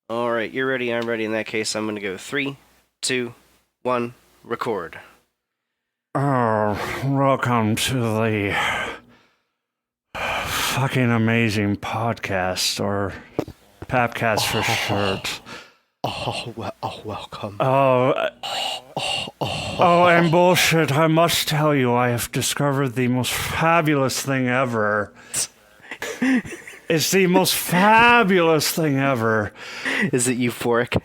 All right, you're ready. I'm ready. In that case, I'm going to go three, two, one, record. Oh, welcome to the fucking amazing podcast, or FAPcast for short. Welcome. And bullshit, I must tell you, I have discovered the most fabulous thing ever. It's the most fabulous thing ever. Is it euphoric?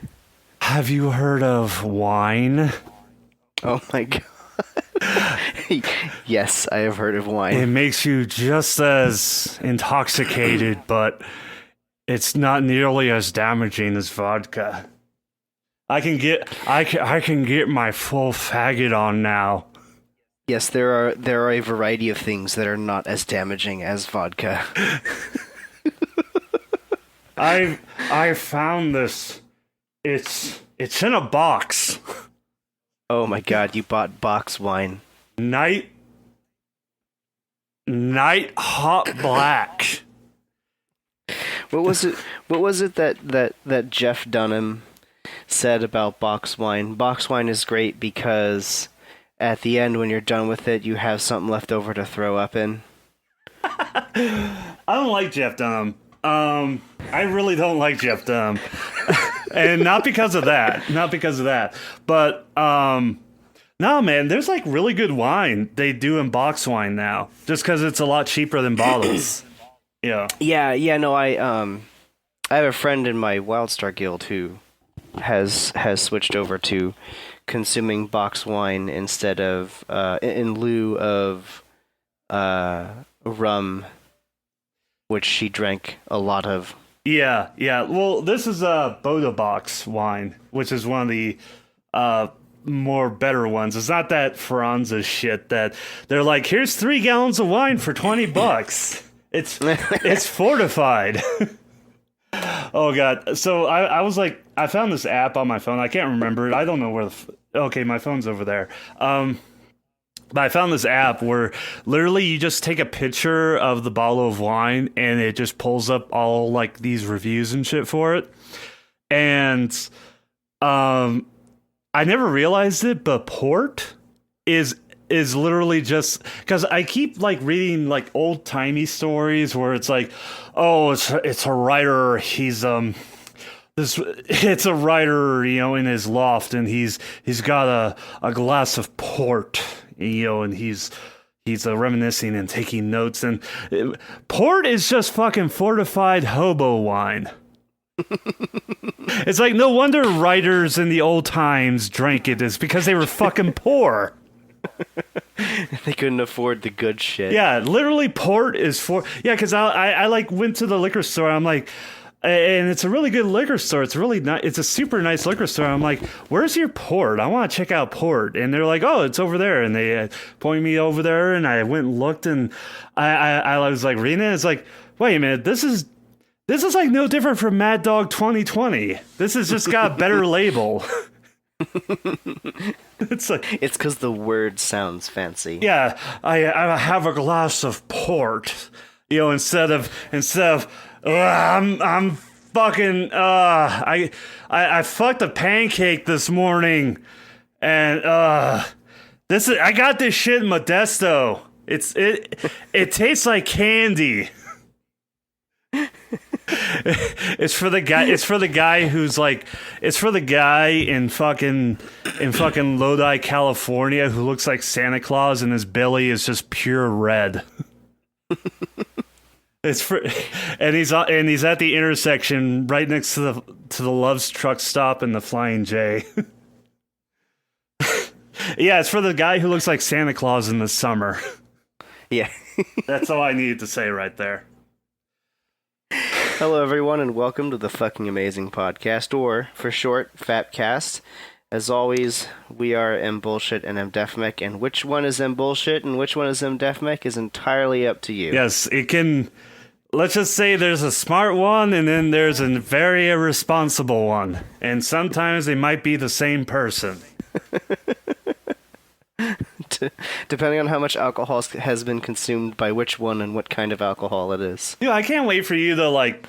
Have you heard of wine? Oh my god. Yes, I have heard of It wine. makes you just as intoxicated, but it's not nearly as damaging as vodka. I can get my full faggot on now. Yes, there are a variety of things that are not as damaging as vodka. I found this. It's in a box. Oh my god, you bought box wine. Night hot black. What was it? What was it that Jeff Dunham said about box wine? Box wine is great because at the end, when you're done with it, you have something left over to throw up in. I don't like Jeff Dunham. I really don't like Jeff Dunham. And not because of that. But, no, man, there's like really good wine they do in box wine now. Just because it's a lot cheaper than bottles. Yeah. Yeah, no, I have a friend in my WildStar guild who has switched over to consuming box wine instead of in lieu of rum, which she drank a lot of. Yeah. Well, this is a Boda box wine, which is one of the more better ones. It's not that Franza shit that they're like, here's 3 gallons of wine for $20. It's fortified. Oh god. So I was like, I found this app on my phone. I can't remember it. I don't know where okay, my phone's over there. But I found this app where literally you just take a picture of the bottle of wine and it just pulls up all like these reviews and shit for it. And I never realized it, but port is literally just because I keep like reading like old timey stories where it's like, oh, it's a writer. It's a writer, in his loft, and he's got a glass of port, and he's reminiscing and taking notes, and port is just fucking fortified hobo wine. It's like no wonder writers in the old times drank it. Is because they were fucking poor. They couldn't afford the good shit. Yeah, literally port is for... Yeah, because I like went to the liquor store. I'm like... And it's a really good liquor store. It's really nice. It's a super nice liquor store. I'm like, where's your port? I want to check out port. And they're like, oh, it's over there. And they point me over there. And I went and looked. And I was like reading it. It's like, wait a minute. This is like no different from Mad Dog 2020. This has just got a better label. It's like, It's because the word sounds fancy. yeah, I have a glass of port, instead of I'm fucking I fucked a pancake this morning, and I got this shit in Modesto. It tastes like candy. It's for the guy who's like, it's for the guy in fucking Lodi, California, who looks like Santa Claus and his belly is just pure red. And he's at the intersection right next to the Love's truck stop and the Flying J. Yeah, it's for the guy who looks like Santa Claus in the summer. Yeah. That's all I needed to say right there. Hello, everyone, and welcome to the fucking amazing podcast, or for short, FAPcast. As always, we are embullshit and emdefmek, and which one is embullshit and which one is emdefmek is entirely up to you. Yes, it can. Let's just say there's a smart one, and then there's a very irresponsible one, and sometimes they might be the same person. Depending on how much alcohol has been consumed by which one and what kind of alcohol it is. Dude, I can't wait for you to like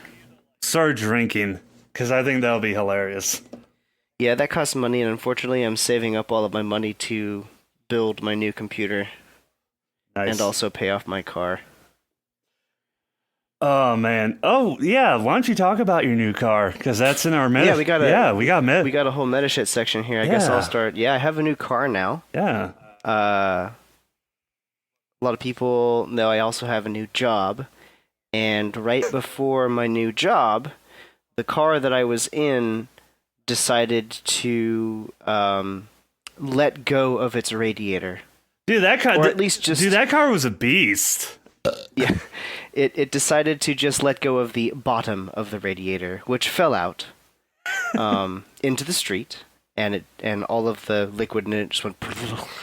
start drinking. because I think that'll be hilarious. Yeah, that costs money, and unfortunately, I'm saving up all of my money to build my new computer Nice. and also pay off my car. Oh man. Oh yeah. Why don't you talk about your new car? Because that's in our Yeah, we got med. we got a whole metashit section here. I guess I'll start. Yeah, I have a new car now. Yeah. A lot of people know I also have a new job, and right before my new job, the car that I was in decided to let go of its radiator. Dude, that car. Or at least just Dude, that car was a beast. Yeah, it decided to just let go of the bottom of the radiator, which fell out into the street, and all of the liquid in it just went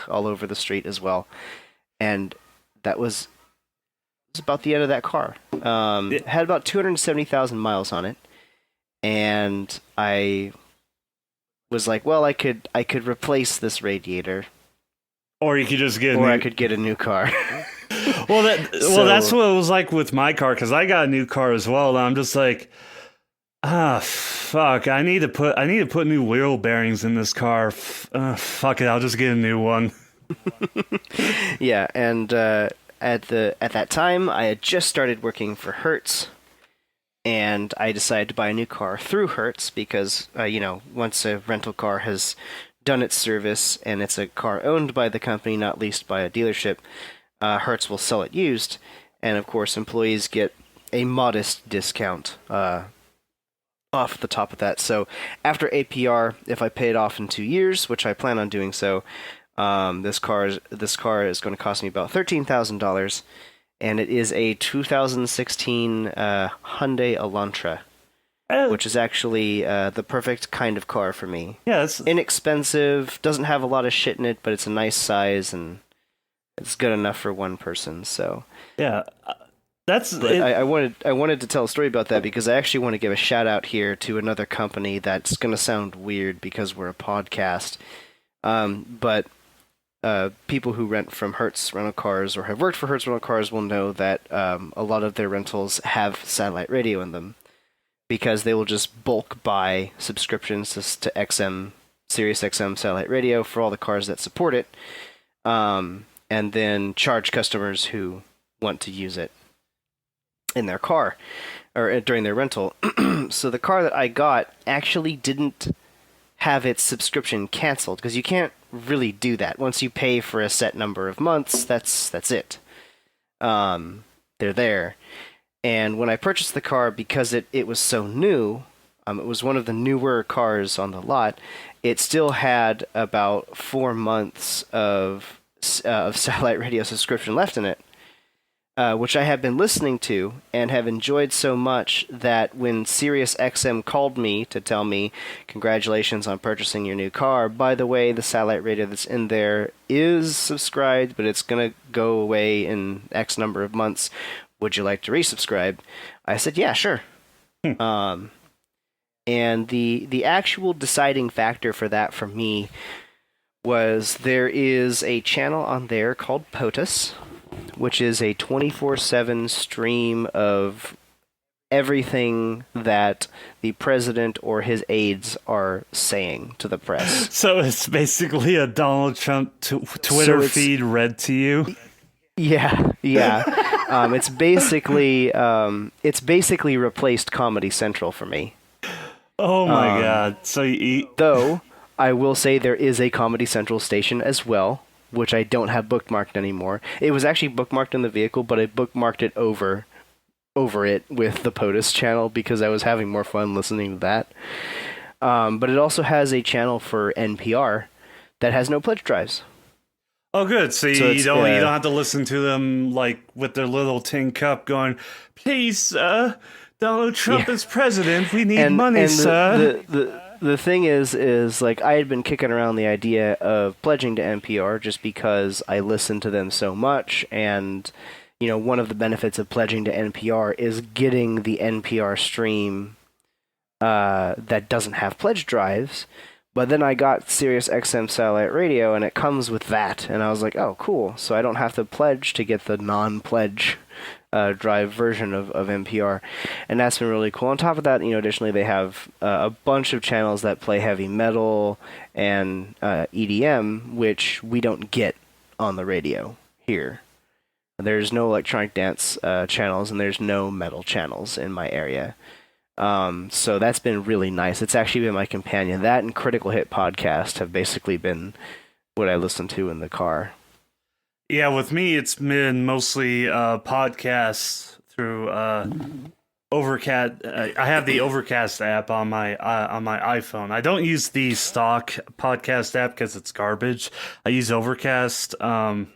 all over the street as well, and that was about the end of that car. It had about 270,000 miles on it, and I was like, well, I could replace this radiator, or you could just get, I could get a new car. Well, that's what it was like with my car, because I got a new car as well. And I'm just like, fuck! I need to put new wheel bearings in this car. Fuck it, I'll just get a new one. Yeah, and at that time, I had just started working for Hertz, and I decided to buy a new car through Hertz because once a rental car has done its service and it's a car owned by the company, not leased by a dealership, Hertz will sell it used, and of course employees get a modest discount off the top of that. So after APR, if I pay it off in 2 years, which I plan on doing so, this car is going to cost me about $13,000, and it is a 2016 Hyundai Elantra, which is actually the perfect kind of car for me. Yeah, it's inexpensive, doesn't have a lot of shit in it, but it's a nice size and it's good enough for one person. So yeah, I wanted to tell a story about that because I actually want to give a shout out here to another company that's going to sound weird because we're a podcast. But people who rent from Hertz rental cars or have worked for Hertz rental cars will know that a lot of their rentals have satellite radio in them because they will just bulk buy subscriptions to XM, Sirius XM satellite radio for all the cars that support it. And then charge customers who want to use it in their car or during their rental. So the car that I got actually didn't have its subscription canceled because you can't really do that. Once you pay for a set number of months, that's it. They're there. And when I purchased the car, because it was so new, it was one of the newer cars on the lot, it still had about 4 months of satellite radio subscription left in it, which I have been listening to and have enjoyed so much that when Sirius XM called me to tell me, congratulations on purchasing your new car, by the way, the satellite radio that's in there is subscribed, but it's going to go away in X number of months. Would you like to resubscribe? I said, yeah, sure. And the actual deciding factor for that for me was there is a channel on there called POTUS, which is a 24/7 stream of everything that the president or his aides are saying to the press. So it's basically a Donald Trump Twitter feed read to you. Yeah. It's basically replaced Comedy Central for me. Oh my god! So though I will say there is a Comedy Central station as well, which I don't have bookmarked anymore. It was actually bookmarked in the vehicle, but I bookmarked it over it with the POTUS channel because I was having more fun listening to that. But it also has a channel for NPR that has no pledge drives. Oh, good. So you don't have to listen to them like with their little tin cup going, "Please, Donald Trump is president. We need money, sir." The thing is like I had been kicking around the idea of pledging to NPR just because I listened to them so much, and one of the benefits of pledging to NPR is getting the NPR stream that doesn't have pledge drives. But then I got Sirius XM satellite radio, and it comes with that, and I was like, oh, cool. So I don't have to pledge to get the non-pledge drive version of NPR, and that's been really cool. On top of that, additionally they have a bunch of channels that play heavy metal and EDM, which we don't get on the radio here. There's no electronic dance channels, and there's no metal channels in my area. So that's been really nice. It's actually been my companion. That and Critical Hit podcast have basically been what I listen to in the car. Yeah, with me, it's been mostly podcasts through Overcast. I have the Overcast app on my iPhone. I don't use the stock podcast app because it's garbage. I use Overcast, and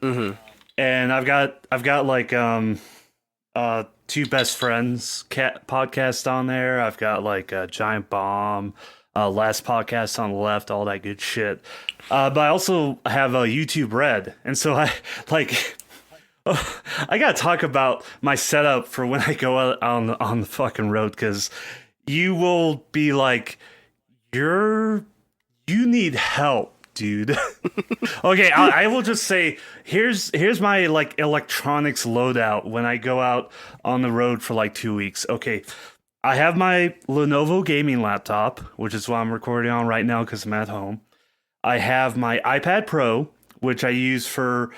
I've got like two best friends podcast on there. I've got like Giant Bomb, Last Podcast on the Left, all that good shit. But I also have a YouTube Red, and so I like. I gotta talk about my setup for when I go out on the fucking road, because you will be like, you need help, dude. Okay, I will just say, here's my like electronics loadout when I go out on the road for like 2 weeks. Okay, I have my Lenovo gaming laptop, which is what I'm recording on right now because I'm at home. I have my iPad Pro, which I use for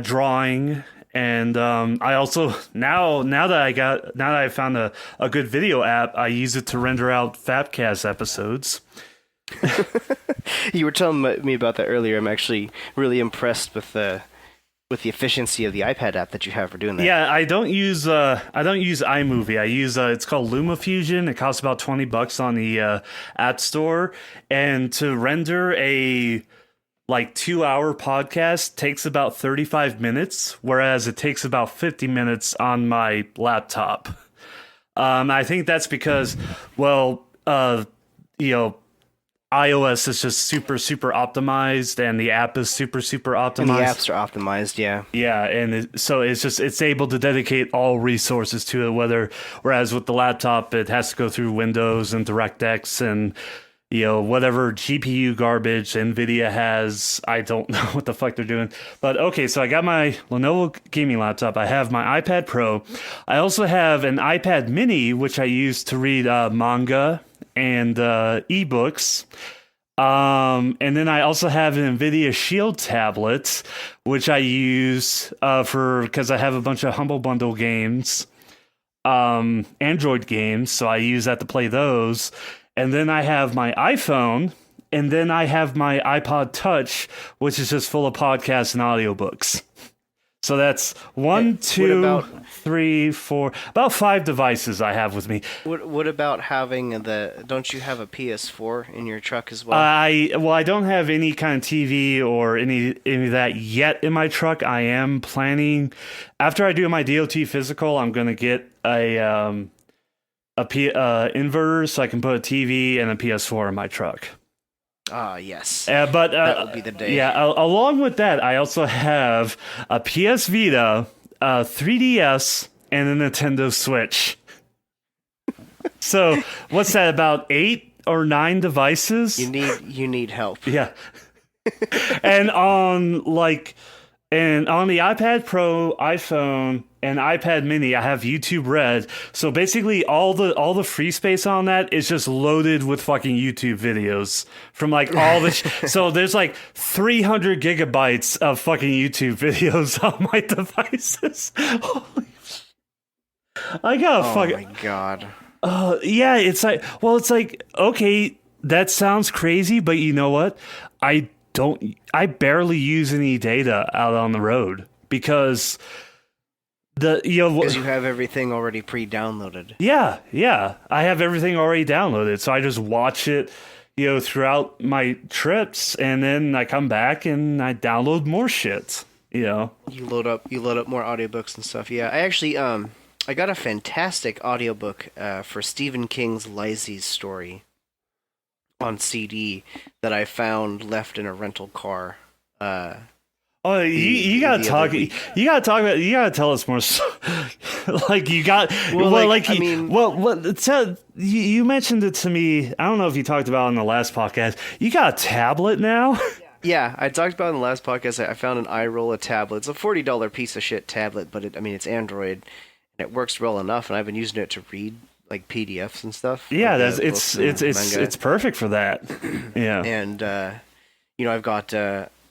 drawing, and I also now that I found a good video app, I use it to render out FAPcast episodes. You were telling me about that earlier. I'm actually really impressed with the efficiency of the iPad app that you have for doing that. Yeah, I don't use iMovie. I use it's called LumaFusion. It costs about $20 on the App Store, and to render a like 2-hour podcast takes about 35 minutes, whereas it takes about 50 minutes on my laptop. I think that's because, iOS is just super optimized, and the app is super optimized. And the apps are optimized, yeah. Yeah, and so it's able to dedicate all resources to it. Whereas with the laptop, it has to go through Windows and DirectX and whatever GPU garbage NVIDIA has. I don't know what the fuck they're doing. But okay, so I got my Lenovo gaming laptop. I have my iPad Pro. I also have an iPad Mini, which I use to read manga and ebooks. And then I also have an NVIDIA Shield tablet, which I use because I have a bunch of Humble Bundle games, Android games, so I use that to play those. And then I have my iPhone, and then I have my iPod Touch, which is just full of podcasts and audiobooks. So that's 1, 2, 3, 4, about 5 devices I have with me. What about having don't you have a PS4 in your truck as well? I don't have any kind of TV or any of that yet in my truck. I am planning, after I do my DOT physical, I'm going to get a inverter so I can put a TV and a PS4 in my truck. Yes. But that would be the day. Yeah, along with that, I also have a PS Vita, a 3DS, and a Nintendo Switch. So what's that? About 8 or 9 devices? You need help. Yeah. And on the iPad Pro, iPhone, and iPad Mini, I have YouTube Red. So basically, all the free space on that is just loaded with fucking YouTube videos from like all the. So there's like 300 gigabytes of fucking YouTube videos on my devices. Holy! I got fucking. Oh my god. Yeah, it's like okay, that sounds crazy, but you know what? I barely use any data out on the road because because you have everything already pre-downloaded. Yeah, I have everything already downloaded, so I just watch it throughout my trips, and then I come back and I download more shit. You load up more audiobooks and stuff. Yeah, I actually I got a fantastic audiobook for Stephen King's Lisey's story on CD that I found left in a rental car. Oh, you gotta the other talk. week. You gotta talk about. You gotta tell us more. Like you got. Well, Well, like, like I mean, you mentioned it to me. I don't know if you talked about it on the last podcast. You got a tablet now. yeah, I talked about in the last podcast. I found an iRolla tablet. It's a $40 piece of shit tablet, but I mean, it's Android, and it works well enough. And I've been using it to read like PDFs and stuff, Yeah, like that's books and manga. it's perfect for that. Yeah. And I've got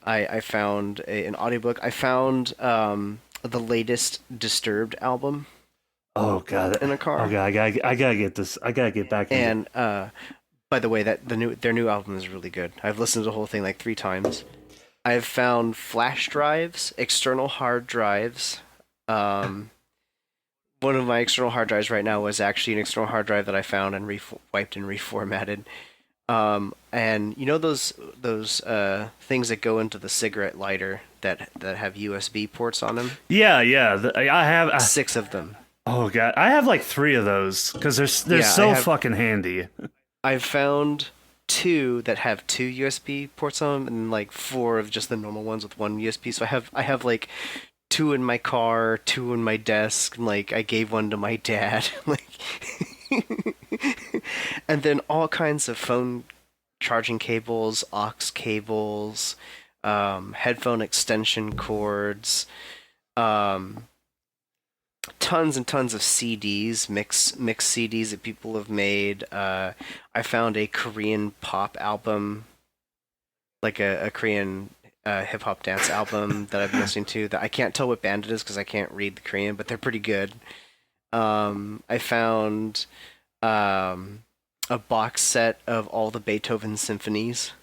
I found an audiobook. I found the latest Disturbed album Oh god. in a car. Oh god. I gotta get this. I gotta get back into. And by the way, their new album is really good. I've listened to the whole thing like 3 times. I've found flash drives, external hard drives. One of my external hard drives right now was actually an external hard drive that I found and wiped and reformatted. And you know those things that go into the cigarette lighter that have USB ports on them? Yeah, yeah. I have. 6 of them. Oh god, I have like 3 of those because they're Yeah, so fucking handy. I've found 2 that have 2 USB ports on them, and like 4 of just the normal ones with 1 USB. So I have like 2 in my car, 2 in my desk. And, like I gave one to my dad, like, and then all kinds of phone charging cables, aux cables, headphone extension cords, tons and tons of CDs, mix CDs that people have made. I found a Korean pop album, like a Korean hip hop dance album that I've been listening to. That I can't tell what band it is because I can't read the Korean, but they're pretty good. I found a box set of all the Beethoven symphonies.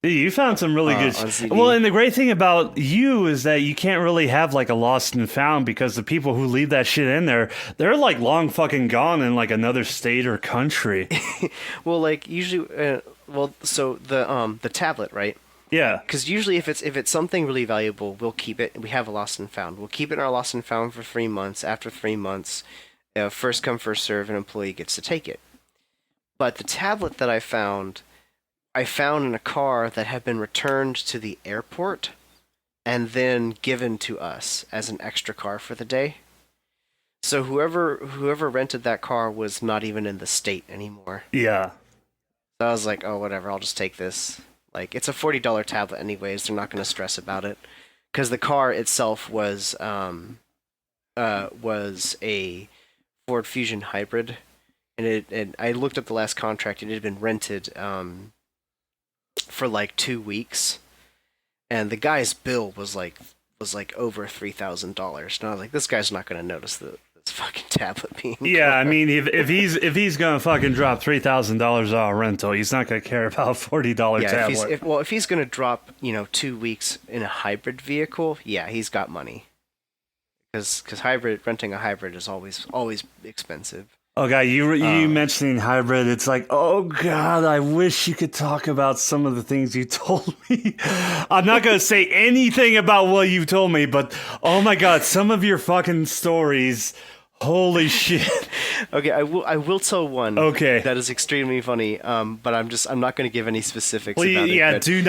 Dude, you found some really good. On CD. Well, and the great thing about you is that you can't really have like a lost and found because the people who leave that shit in there, they're like long fucking gone in like another state or country. Well, like usually, so the tablet, right? Yeah. Because usually, if it's something really valuable, we'll keep it. We have a lost and found. We'll keep it in our lost and found for 3 months. After 3 months, first come first serve, an employee gets to take it. But the tablet that I found in a car that had been returned to the airport and then given to us as an extra car for the day. So whoever rented that car was not even in the state anymore. Yeah. So I was like, oh, whatever, I'll just take this. Like, it's a $40 tablet anyways. They're not going to stress about it. Because the car itself was a Ford Fusion hybrid. And I looked up the last contract. It had been rented for like 2 weeks. And the guy's bill was like over $3,000. And I was like, this guy's not going to notice this fucking tablet being Yeah, gone. I mean, if he's gonna fucking drop $3,000 on rental, he's not gonna care about $40 tablet. If he's gonna drop 2 weeks in a hybrid vehicle, yeah, he's got money. Because renting a hybrid is always expensive. Oh god, you mentioning hybrid, it's like, oh god, I wish you could talk about some of the things you told me. I'm not gonna say anything about what you told me, but oh my god, some of your fucking stories. Holy shit. Okay, I will tell one. Okay. That is extremely funny. But I'm not going to give any specifics Well, about it. yeah, But, do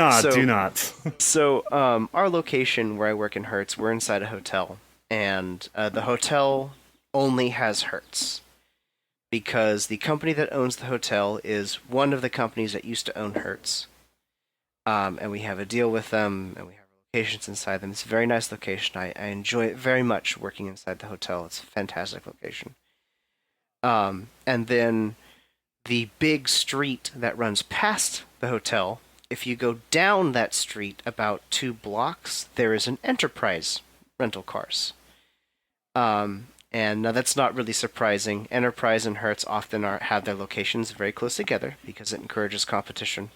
not. So, our location where I work in Hertz, we're inside a hotel, and the hotel only has Hertz because the company that owns the hotel is one of the companies that used to own Hertz, and we have a deal with them, and we have locations inside them. It's a very nice location. I enjoy it very much working inside the hotel. It's a fantastic location. And then the big street that runs past the hotel, if you go down that street about 2 blocks, there is an Enterprise rental cars. And now that's not really surprising. Enterprise and Hertz often have their locations very close together because it encourages competition.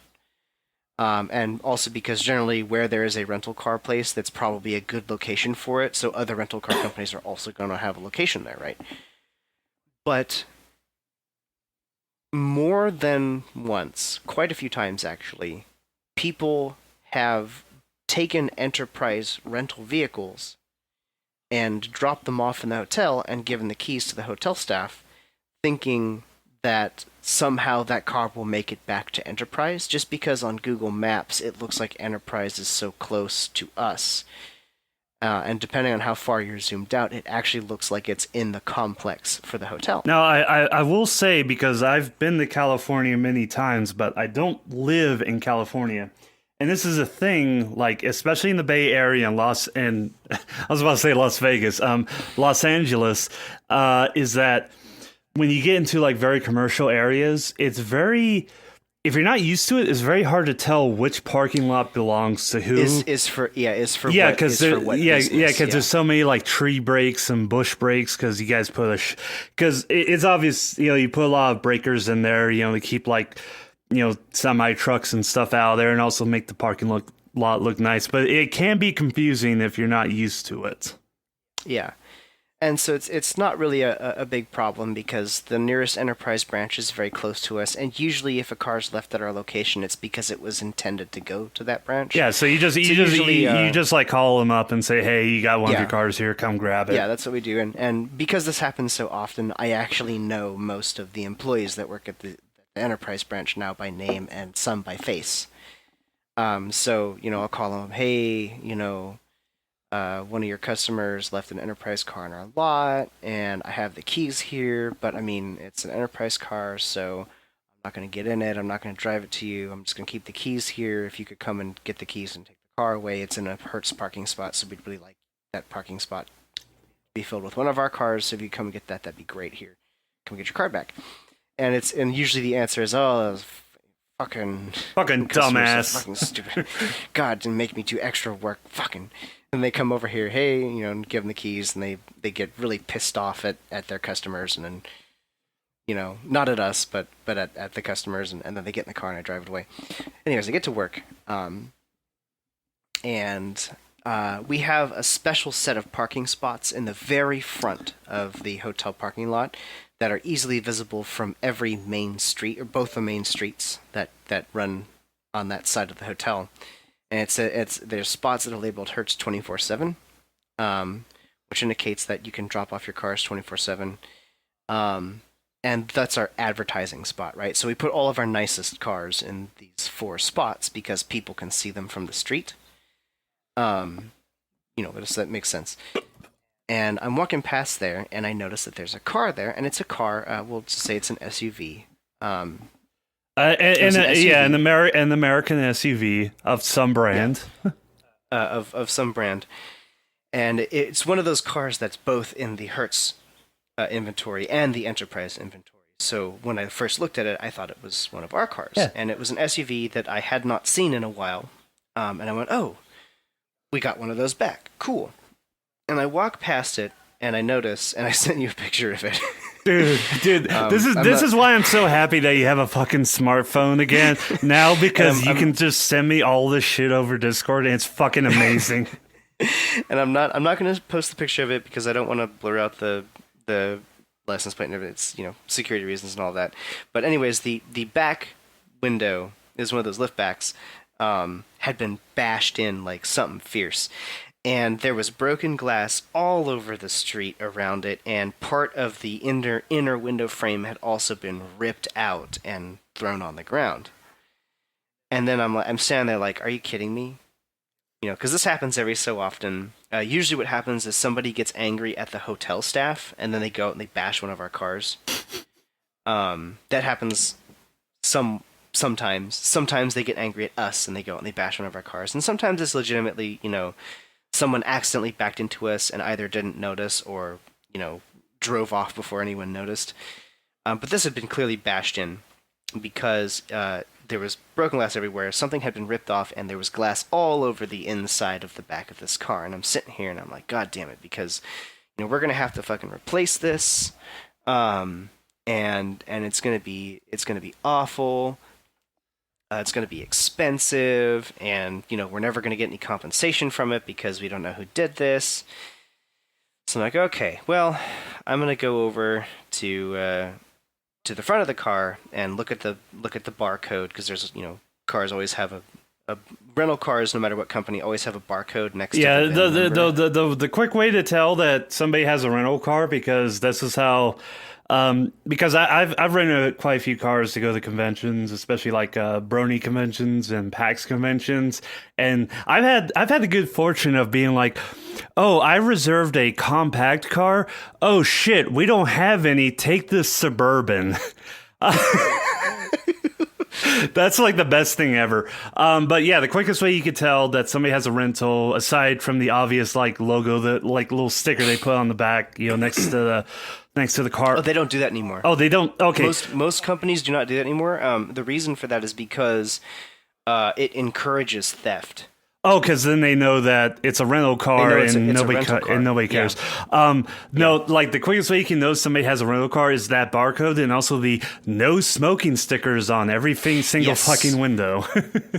And also because generally where there is a rental car place, that's probably a good location for it, so other rental car companies are also going to have a location there, right? But more than once, quite a few times actually, people have taken Enterprise rental vehicles and dropped them off in the hotel and given the keys to the hotel staff, thinking that somehow that car will make it back to Enterprise, just because on Google Maps it looks like Enterprise is so close to us. And depending on how far you're zoomed out, it actually looks like it's in the complex for the hotel. Now, I will say, because I've been to California many times, but I don't live in California. And this is a thing, like, especially in the Bay Area and I was about to say Las Vegas, Los Angeles, is that when you get into like very commercial areas, if you're not used to it, it's very hard to tell which parking lot belongs to who. Because there's so many like tree breaks and bush breaks because you guys put because it's obvious, you put a lot of breakers in there, to keep like, semi trucks and stuff out of there and also make the parking lot look nice. But it can be confusing if you're not used to it. Yeah. And so it's not really a big problem because the nearest Enterprise branch is very close to us, and usually if a car's left at our location, it's because it was intended to go to that branch. Yeah, so you just like call them up and say, hey, you got one of your cars here, come grab it. Yeah, that's what we do, and because this happens so often, I actually know most of the employees that work at the Enterprise branch now by name and some by face. So I'll call them, hey, one of your customers left an Enterprise car in our lot, and I have the keys here, but I mean, it's an Enterprise car, so I'm not going to get in it. I'm not going to drive it to you. I'm just going to keep the keys here. If you could come and get the keys and take the car away, it's in a Hertz parking spot, so we'd really like that parking spot to be filled with one of our cars. So if you come and get that, that'd be great. Here, come get your car back. And usually the answer is, oh, that was fucking dumbass, fucking stupid. God, didn't make me do extra work. Fucking. And they come over here, hey, and give them the keys, and they get really pissed off at their customers, and then, not at us, but at the customers, and then they get in the car and I drive it away. Anyways, I get to work, and we have a special set of parking spots in the very front of the hotel parking lot that are easily visible from every main street, or both the main streets that run on that side of the hotel. And there's spots that are labeled Hertz 24/7, which indicates that you can drop off your cars 24/7. And that's our advertising spot, right? So we put all of our nicest cars in these 4 spots because people can see them from the street. That makes sense. And I'm walking past there, and I notice that there's a car there, and it's a car. We'll just say it's an SUV. An American SUV of some brand. Yeah. Of some brand. And it's one of those cars that's both in the Hertz inventory and the Enterprise inventory. So when I first looked at it, I thought it was one of our cars. Yeah. And it was an SUV that I had not seen in a while. And I went, oh, we got one of those back. Cool. And I walk past it, and I notice, and I sent you a picture of it. Dude, this is why I'm so happy that you have a fucking smartphone again now, because you can just send me all this shit over Discord, and it's fucking amazing. And I'm not going to post the picture of it because I don't want to blur out the license plate and everything. It's security reasons and all that. But anyways, the back window is one of those liftbacks. Had been bashed in like something fierce. And there was broken glass all over the street around it, and part of the inner window frame had also been ripped out and thrown on the ground. And then I'm standing there like, are you kidding me? Because this happens every so often. Usually what happens is somebody gets angry at the hotel staff, and then they go out and they bash one of our cars. That happens sometimes. Sometimes they get angry at us, and they go out and they bash one of our cars. And sometimes it's legitimately, someone accidentally backed into us and either didn't notice or, drove off before anyone noticed. But this had been clearly bashed in because there was broken glass everywhere. Something had been ripped off, and there was glass all over the inside of the back of this car. And I'm sitting here, and I'm like, God damn it, because we're gonna have to fucking replace this, and it's gonna be awful. It's going to be expensive, and we're never going to get any compensation from it because we don't know who did this. So I'm like, okay, well, I'm going to go over to the front of the car and look at the barcode, because there's cars always have rental cars, no matter what company, always have a barcode next Yeah, to the VIN number. the quick way to tell that somebody has a rental car, because this is how, because I've rented quite a few cars to go to conventions, especially like Brony conventions and PAX conventions, and I've had the good fortune of being like, oh, I reserved a compact car. Oh shit, we don't have any. Take this Suburban. That's like the best thing ever. But yeah, the quickest way you could tell that somebody has a rental, aside from the obvious like logo, that like little sticker they put on the back, next to the car. Oh, they don't do that anymore. Oh, they don't. Okay. Most companies do not do that anymore. The reason for that is because it encourages theft. Oh, because then they know that it's a rental car it's a and rental car. nobody cares. No, like the quickest way you can know somebody has a rental car is that barcode, and also the no smoking stickers on every single fucking window.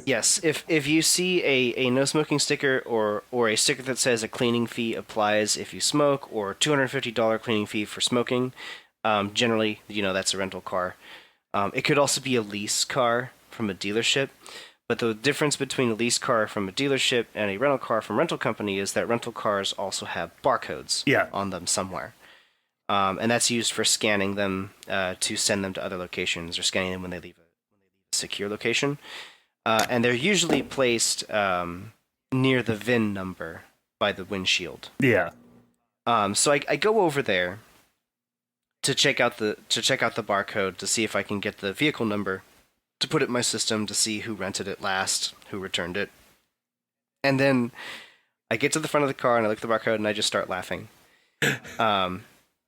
Yes, if you see a no smoking sticker or a sticker that says a cleaning fee applies if you smoke, or $250 cleaning fee for smoking, generally that's a rental car. It could also be a lease car from a dealership. But the difference between a lease car from a dealership and a rental car from a rental company is that rental cars also have barcodes on them somewhere. And that's used for scanning them to send them to other locations, or scanning them when they leave a secure location. And they're usually placed near the VIN number by the windshield. Yeah. So I go over there to check out the barcode to see if I can get the vehicle number, to put it in my system to see who rented it last, who returned it. And then I get to the front of the car and I look at the barcode and I just start laughing.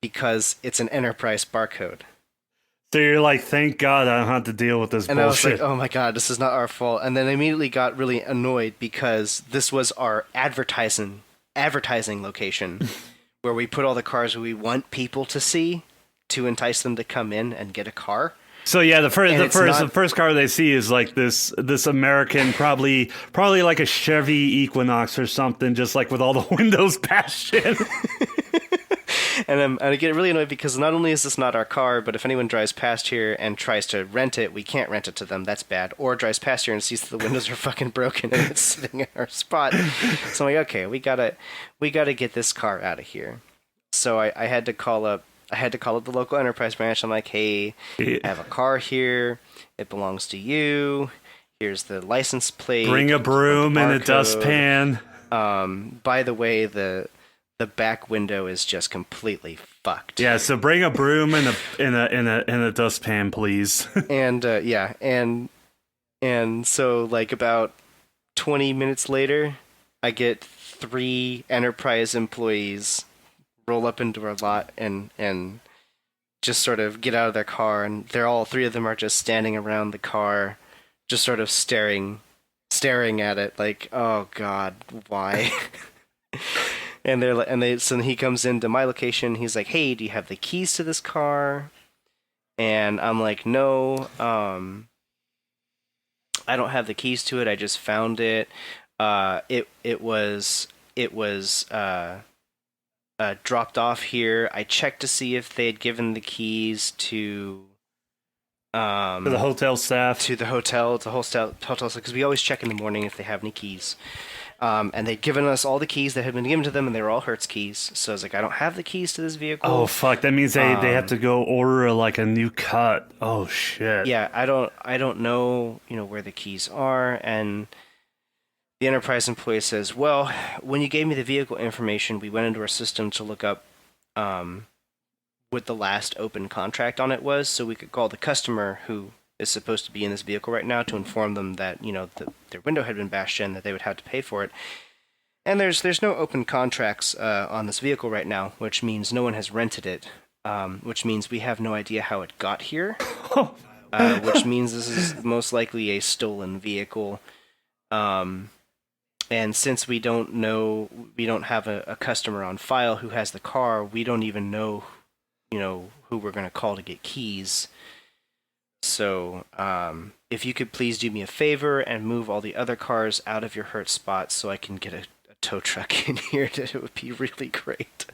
Because it's an enterprise barcode. So you're like, thank God I don't have to deal with this and bullshit. I was like, oh my God, this is not our fault. And then I immediately got really annoyed because this was our advertising location where we put all the cars we want people to see to entice them to come in and get a car. So yeah, the first car they see is like this American, probably like a Chevy Equinox or something, just like with all the windows bashed in. And I get really annoyed because not only is this not our car, but if anyone drives past here and tries to rent it, we can't rent it to them. That's bad. Or drives past here and sees that the windows are fucking broken and it's sitting in our spot. So I'm like, okay, we gotta get this car out of here. So I had to call up the local enterprise branch. I'm like, hey, I have a car here. It belongs to you. Here's the license plate. Bring a broom and a dustpan. By the way, the back window is just completely fucked. Yeah, so bring a broom and a dustpan, please. and so like about 20 minutes later, I get 3 enterprise employees roll up into our lot and just sort of get out of their car, and all 3 of them are just standing around the car, just sort of staring at it like, oh God, why? So he comes into my location. He's like, hey, do you have the keys to this car? And I'm like, no, I don't have the keys to it. I just found it. It was dropped off here. I checked to see if they had given the keys to the hotel staff. To the hotel staff, because we always check in the morning if they have any keys. And they'd given us all the keys that had been given to them, and they were all Hertz keys. So I was like, I don't have the keys to this vehicle. Oh fuck! That means they have to go order like a new cut. Oh shit! Yeah, I don't know where the keys are. And the enterprise employee says, well, when you gave me the vehicle information, we went into our system to look up what the last open contract on it was, so we could call the customer who is supposed to be in this vehicle right now to inform them that their window had been bashed in, that they would have to pay for it. And there's no open contracts on this vehicle right now, which means no one has rented it, which means we have no idea how it got here, which means this is most likely a stolen vehicle. And since we don't have a customer on file who has the car, we don't even know who we're going to call to get keys. So, if you could please do me a favor and move all the other cars out of your Hertz spots so I can get a tow truck in here, it would be really great.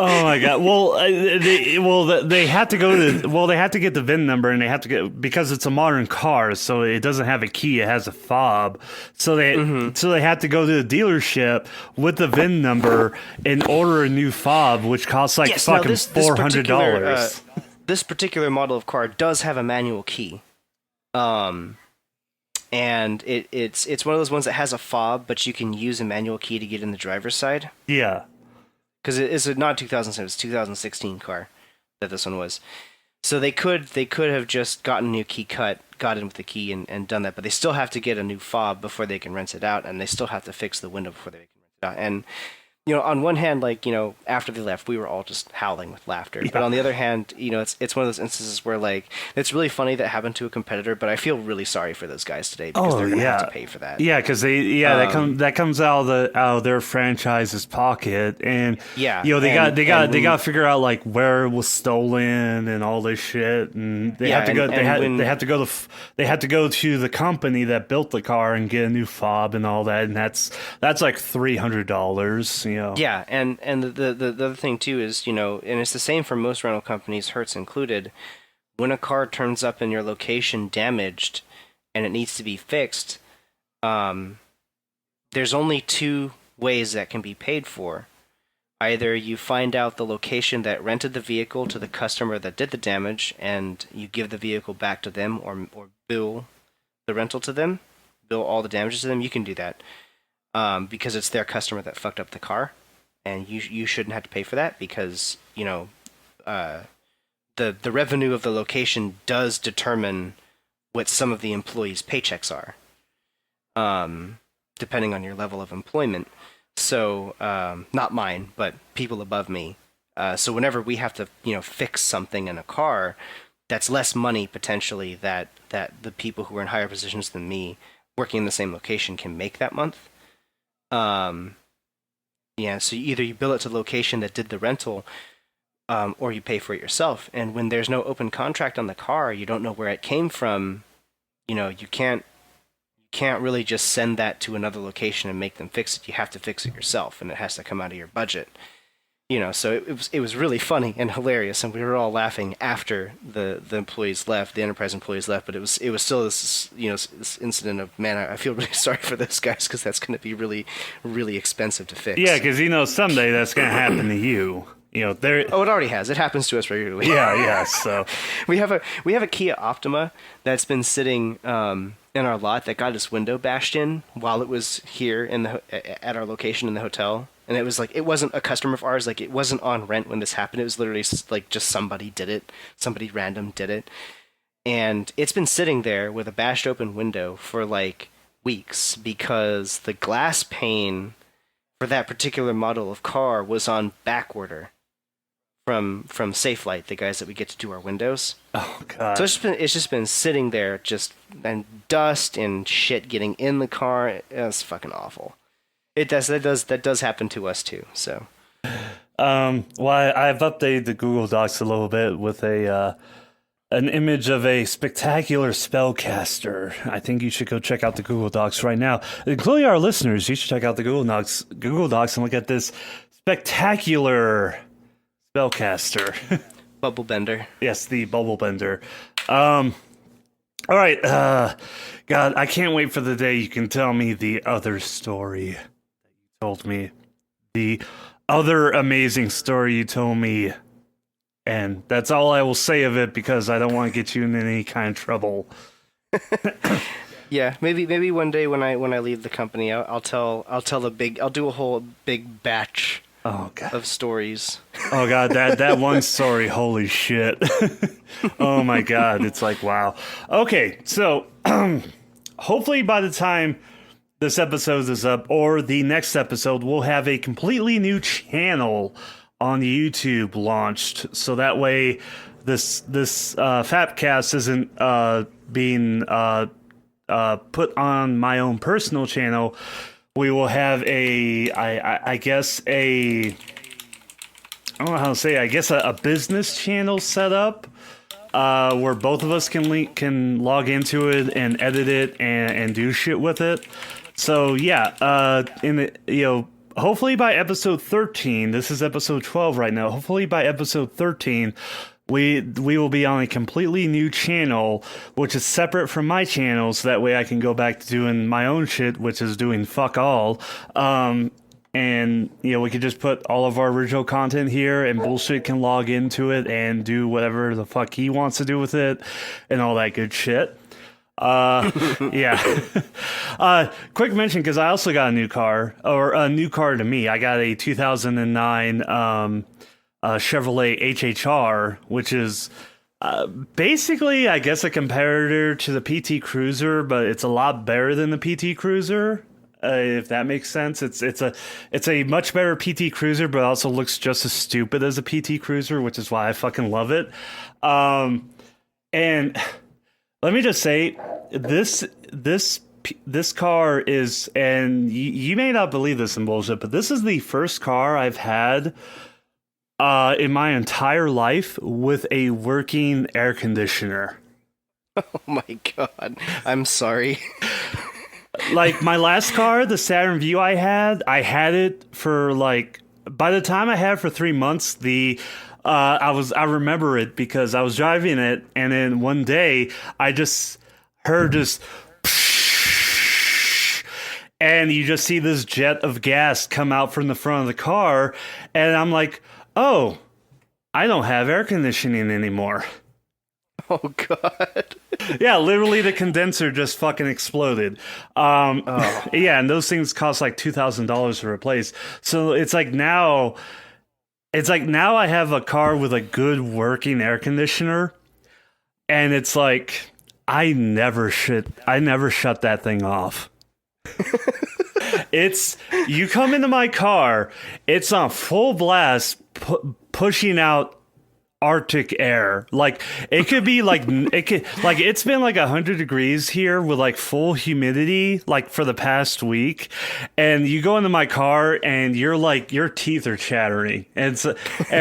Oh my god! Well, they have to go to. Well, they have to get the VIN number, and they have to get because it's a modern car, so it doesn't have a key; it has a fob. So they have to go to the dealership with the VIN number and order a new fob, which costs like Yes, now fucking $400. This particular model of car does have a manual key. And it's one of those ones that has a fob, but you can use a manual key to get in the driver's side. Yeah. Because it's not 2007, it's 2016 car that this one was. So they could have just gotten a new key cut, got in with the key and done that, but they still have to get a new fob before they can rent it out, and they still have to fix the window before they can rent it out. And on one hand, like, after they left, we were all just howling with laughter. Yeah. But on the other hand, it's one of those instances where, like, it's really funny that happened to a competitor, but I feel really sorry for those guys today because they're going to have to pay for that. Yeah, because that comes out of their franchise's pocket, and they got to figure out like where it was stolen and all this shit, and they have to go. They have to go to the company that built the car and get a new fob and all that, and that's like $300. Yeah, and the other thing too is, and it's the same for most rental companies, Hertz included. When a car turns up in your location damaged and it needs to be fixed, there's only two ways that can be paid for. Either you find out the location that rented the vehicle to the customer that did the damage and you give the vehicle back to them, or bill the rental to them, bill all the damages to them. You can do that. Because it's their customer that fucked up the car, and you shouldn't have to pay for that because the revenue of the location does determine what some of the employees' paychecks are, depending on your level of employment. So not mine, but people above me. So whenever we have to fix something in a car, that's less money potentially that the people who are in higher positions than me working in the same location can make that month. So either you bill it to the location that did the rental, or you pay for it yourself. And when there's no open contract on the car, you don't know where it came from. You can't really just send that to another location and make them fix it. You have to fix it yourself, and it has to come out of your budget. So it was really funny and hilarious, and we were all laughing after the employees left, the enterprise employees left. But it was still this this incident of, man, I feel really sorry for those guys because that's going to be really, really expensive to fix. Yeah, because someday that's going to happen to you. It already has. It happens to us regularly. Yeah. So we have a Kia Optima that's been sitting in our lot that got its window bashed in while it was here at our location in the hotel. And it was like, it wasn't a customer of ours. Like, it wasn't on rent when this happened. It was literally like just somebody did it. Somebody random did it. And it's been sitting there with a bashed open window for like weeks because the glass pane for that particular model of car was on back order from Safelite, the guys that we get to do our windows. Oh god. So it's just been sitting there, and dust and shit getting in the car. It's fucking awful. That does happen to us too. So, I've updated the Google Docs a little bit with an image of a spectacular spellcaster. I think you should go check out the Google Docs right now, including our listeners. You should check out the Google Docs and look at this spectacular spellcaster. Bubble bender. Yes, the bubble bender. All right. God, I can't wait for the day you can tell me the other story told me, the other amazing story you told me, and that's all I will say of it because I don't want to get you in any kind of trouble. Yeah, maybe one day when I leave the company, I'll do a whole big batch of stories. Oh god, that one story, holy shit. Oh my god, it's like, wow. Okay, so hopefully by the time this episode is up, or the next episode, we'll have a completely new channel on YouTube launched. So that way, this FAPcast isn't being put on my own personal channel. We will have I guess I don't know how to say it, I guess a business channel set up. Where both of us can log into it and edit it and do shit with it. So yeah, hopefully by episode 13, this is episode 12 right now. Hopefully by episode 13, we will be on a completely new channel, which is separate from my channel, so that way I can go back to doing my own shit, which is doing fuck all. And, you know, we could just put all of our original content here, and Bullshit can log into it and do whatever the fuck he wants to do with it and all that good shit. Yeah. Quick mention, because I also got a new car, or a new car to me. I got a 2009 Chevrolet HHR, which is basically, I guess, a competitor to the PT Cruiser, but it's a lot better than the PT Cruiser. If that makes sense. It's a much better PT Cruiser, but also looks just as stupid as a PT Cruiser, which is why I fucking love it. And let me just say, this car is, and you may not believe this in Bullshit, but this is the first car I've had in my entire life with a working air conditioner. Oh my god. I'm sorry. Like, my last car, the Saturn Vue I had it for, like, by the time I had it for 3 months, I remember it because I was driving it, and then one day I just heard and you just see this jet of gas come out from the front of the car, and I'm like, oh, I don't have air conditioning anymore. Oh god. Yeah, literally the condenser just fucking exploded. Yeah, and those things cost like $2,000 to replace. So it's like now I have a car with a good working air conditioner, and it's like I never shut that thing off. You come into my car, it's on full blast, pushing out Arctic air. Like, it could be like, it's been like 100 degrees here with like full humidity like for the past week, and you go into my car and you're like, your teeth are chattering, and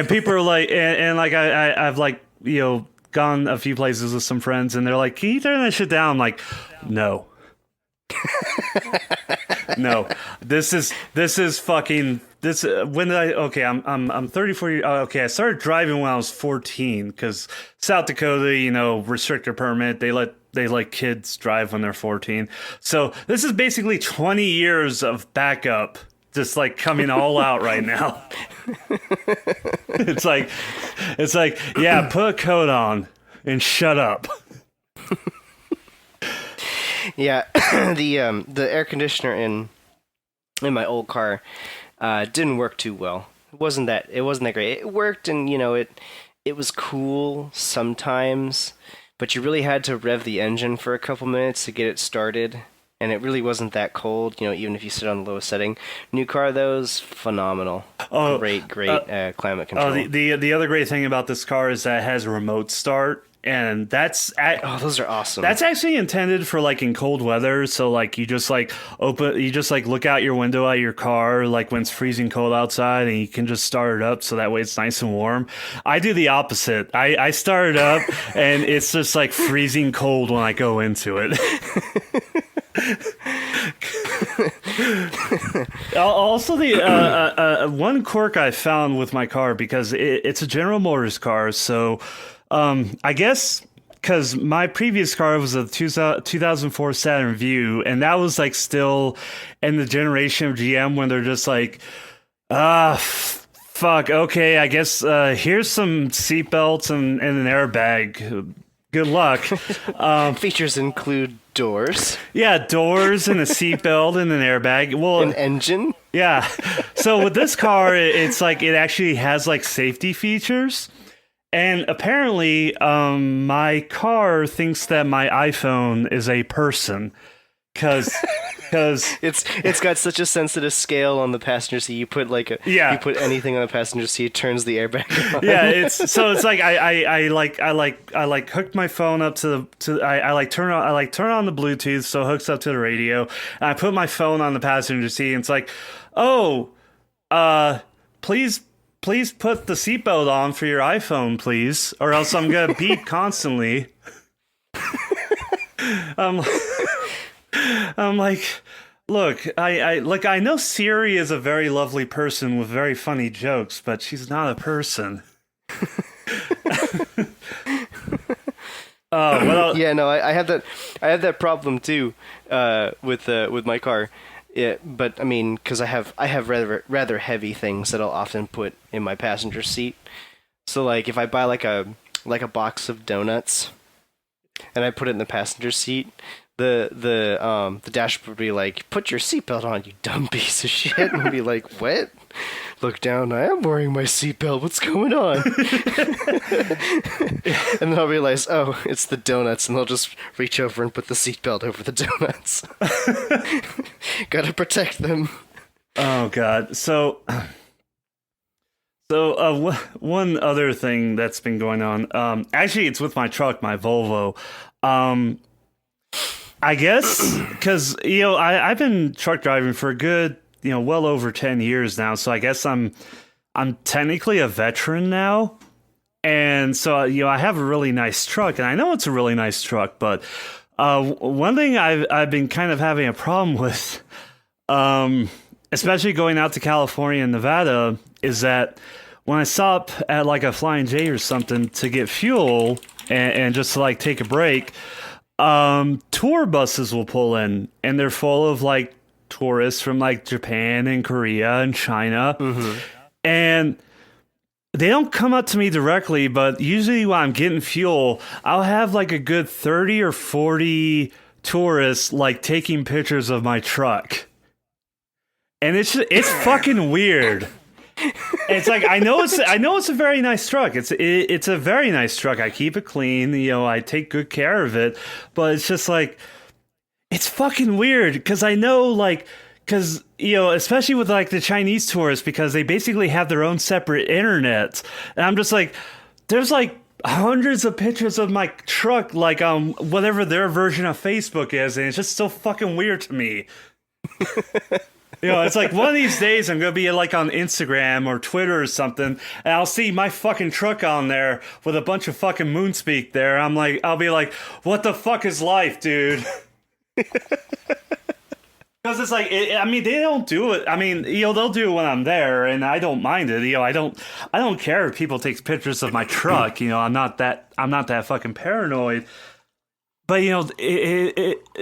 people are like, and like I've like, you know, gone a few places with some friends, and they're like, can you turn that shit down? I'm like, no. No, this is fucking this. When did I? Okay, I'm 34 years. Okay, I started driving when I was 14 because South Dakota, you know, restricted permit. They let kids drive when they're 14. So this is basically 20 years of backup, just like coming all out right now. It's like, yeah, put a coat on and shut up. Yeah, the air conditioner in my old car didn't work too well. It wasn't that great. It worked, and you know, it was cool sometimes, but you really had to rev the engine for a couple minutes to get it started, and it really wasn't that cold, you know, even if you sit on the lowest setting. New car, though, is phenomenal. Great climate control. The other great thing about this car is that it has a remote start. And those are awesome. That's actually intended for like in cold weather. So like you just like look out your window at your car like when it's freezing cold outside, and you can just start it up so that way it's nice and warm. I do the opposite. I start it up and it's just like freezing cold when I go into it. Also, the one quirk I found with my car, because it's a General Motors car, so I guess because my previous car was a 2004 Saturn Vue, and that was like still in the generation of GM when they're just like, fuck, okay, I guess here's some seatbelts and an airbag. Good luck. Features include doors. Yeah, doors and a seatbelt and an airbag. Well, an engine. Yeah. So with this car, it's like it actually has like safety features. And apparently, my car thinks that my iPhone is a person, because it's got such a sensitive scale on the passenger seat. You put you put anything on the passenger seat, it turns the airbag on. Yeah, it's like I hooked my phone up to turn on the Bluetooth so it hooks up to the radio, and I put my phone on the passenger seat, and it's like, oh, please put the seatbelt on for your iPhone, please, or else I'm gonna beep constantly. I'm like, Look, I know Siri is a very lovely person with very funny jokes, but she's not a person. Oh, well, Yeah, no, I have that. I have that problem too, with my car. Yeah, but I mean, because I have rather heavy things that I'll often put in my passenger seat. So like, if I buy like a box of donuts, and I put it in the passenger seat, the dashboard would be like, "Put your seatbelt on, you dumb piece of shit," and I'd be like, "What?" Look down. I am wearing my seatbelt. What's going on? And then I'll realize, oh, it's the donuts, and they'll just reach over and put the seatbelt over the donuts. Gotta protect them. oh God. So, one other thing that's been going on. Actually, it's with my truck, my Volvo. I guess because I've been truck driving for a good well over 10 years now, so I guess I'm technically a veteran now. And so I have a really nice truck, and I know it's a really nice truck, but one thing I've been kind of having a problem with, especially going out to California and Nevada, is that when I stop at like a Flying J or something to get fuel and just to like take a break, tour buses will pull in, and they're full of like tourists from like Japan and Korea and China. Mm-hmm. And they don't come up to me directly, but usually when I'm getting fuel, I'll have like a good 30 or 40 tourists like taking pictures of my truck. And it's fucking weird. It's like I know it's a very nice truck. It's a very nice truck. I keep it clean, I take good care of it, but it's just like it's fucking weird because I know like because especially with like the Chinese tourists, because they basically have their own separate internet, and I'm just like there's like hundreds of pictures of my truck like whatever their version of Facebook is, and it's just so fucking weird to me. It's like one of these days I'm gonna be like on Instagram or Twitter or something, and I'll see my fucking truck on there with a bunch of fucking moonspeak there. I'll be like, what the fuck is life, dude? Because it's like, I mean, they don't do it. I mean, they'll do it when I'm there, and I don't mind it. I don't care if people take pictures of my truck. I'm not that fucking paranoid. But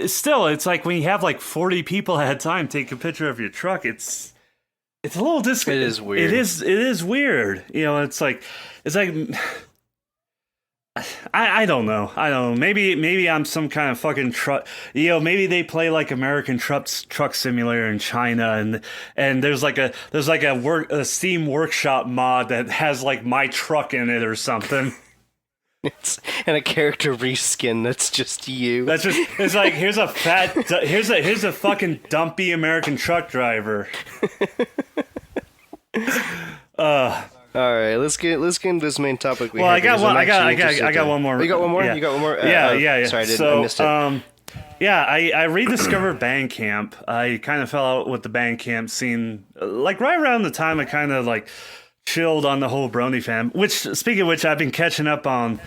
still, it's like when you have like 40 people at a time take a picture of your truck, it's a little It is weird. It is weird. It's like I don't know. Maybe I'm some kind of fucking truck. Maybe they play like American truck simulator in China, and there's like a Steam Workshop mod that has like my truck in it or something. And a character reskin that's just you. It's like here's a fucking dumpy American truck driver. All right, let's get into this main topic. I got one more. You got one more? Yeah. You got one more? Yeah. Sorry, I missed it. I rediscovered Bandcamp. I kind of fell out with the Bandcamp scene, like right around the time I kind of like chilled on the whole Brony fam. Which, speaking of which, I've been catching up on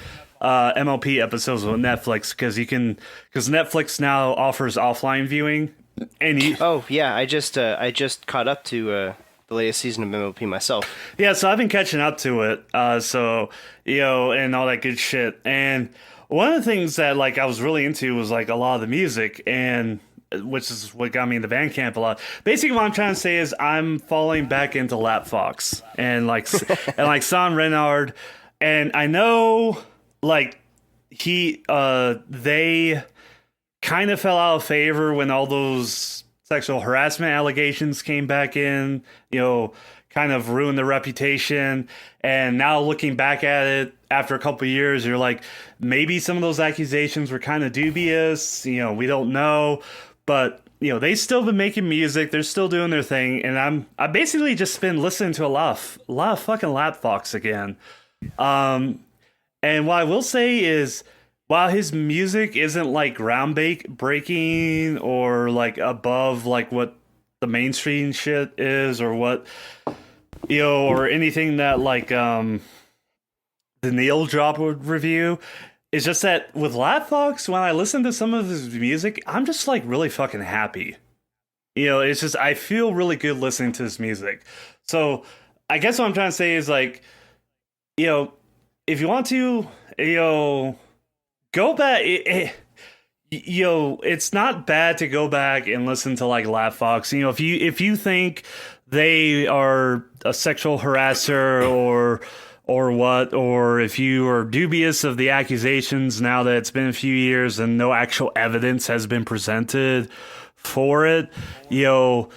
MLP episodes with Netflix because Netflix now offers offline viewing. Oh yeah, I just caught up to the latest season of MLP myself. Yeah, so I've been catching up to it. And all that good shit. And one of the things that like I was really into was like a lot of the music, and which is what got me into Bandcamp a lot. Basically, what I'm trying to say is I'm falling back into Lap Fox and like San Renard, and I know like they kind of fell out of favor when all those sexual harassment allegations came back in, kind of ruined their reputation. And now looking back at it after a couple of years, you're like, maybe some of those accusations were kind of dubious. We don't know. But, they still been making music. They're still doing their thing. And I basically just been listening to a lot of fucking Lap Fox again. And what I will say is, while his music isn't like groundbreaking or like above like what the mainstream shit is, or what or anything that like the Neil Drop would review, it's just that with Lap Fox, when I listen to some of his music, I'm just like really fucking happy. It's just I feel really good listening to his music. So I guess what I'm trying to say is like, you know, if you want to, you know, go back. It's not bad to go back and listen to like Laugh Fox. If you think they are a sexual harasser or what, or if you are dubious of the accusations now that it's been a few years and no actual evidence has been presented for it, go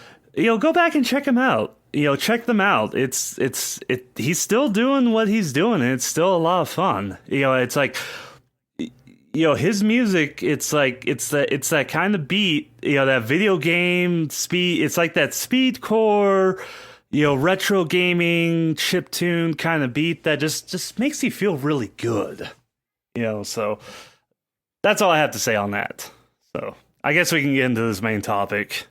back and check him out. Check them out. He's still doing what he's doing, and it's still a lot of fun. It's like, his music, it's like it's that kind of beat, that video game speed. It's like that speedcore, retro gaming chiptune kind of beat that just makes you feel really good. So that's all I have to say on that. So I guess we can get into this main topic.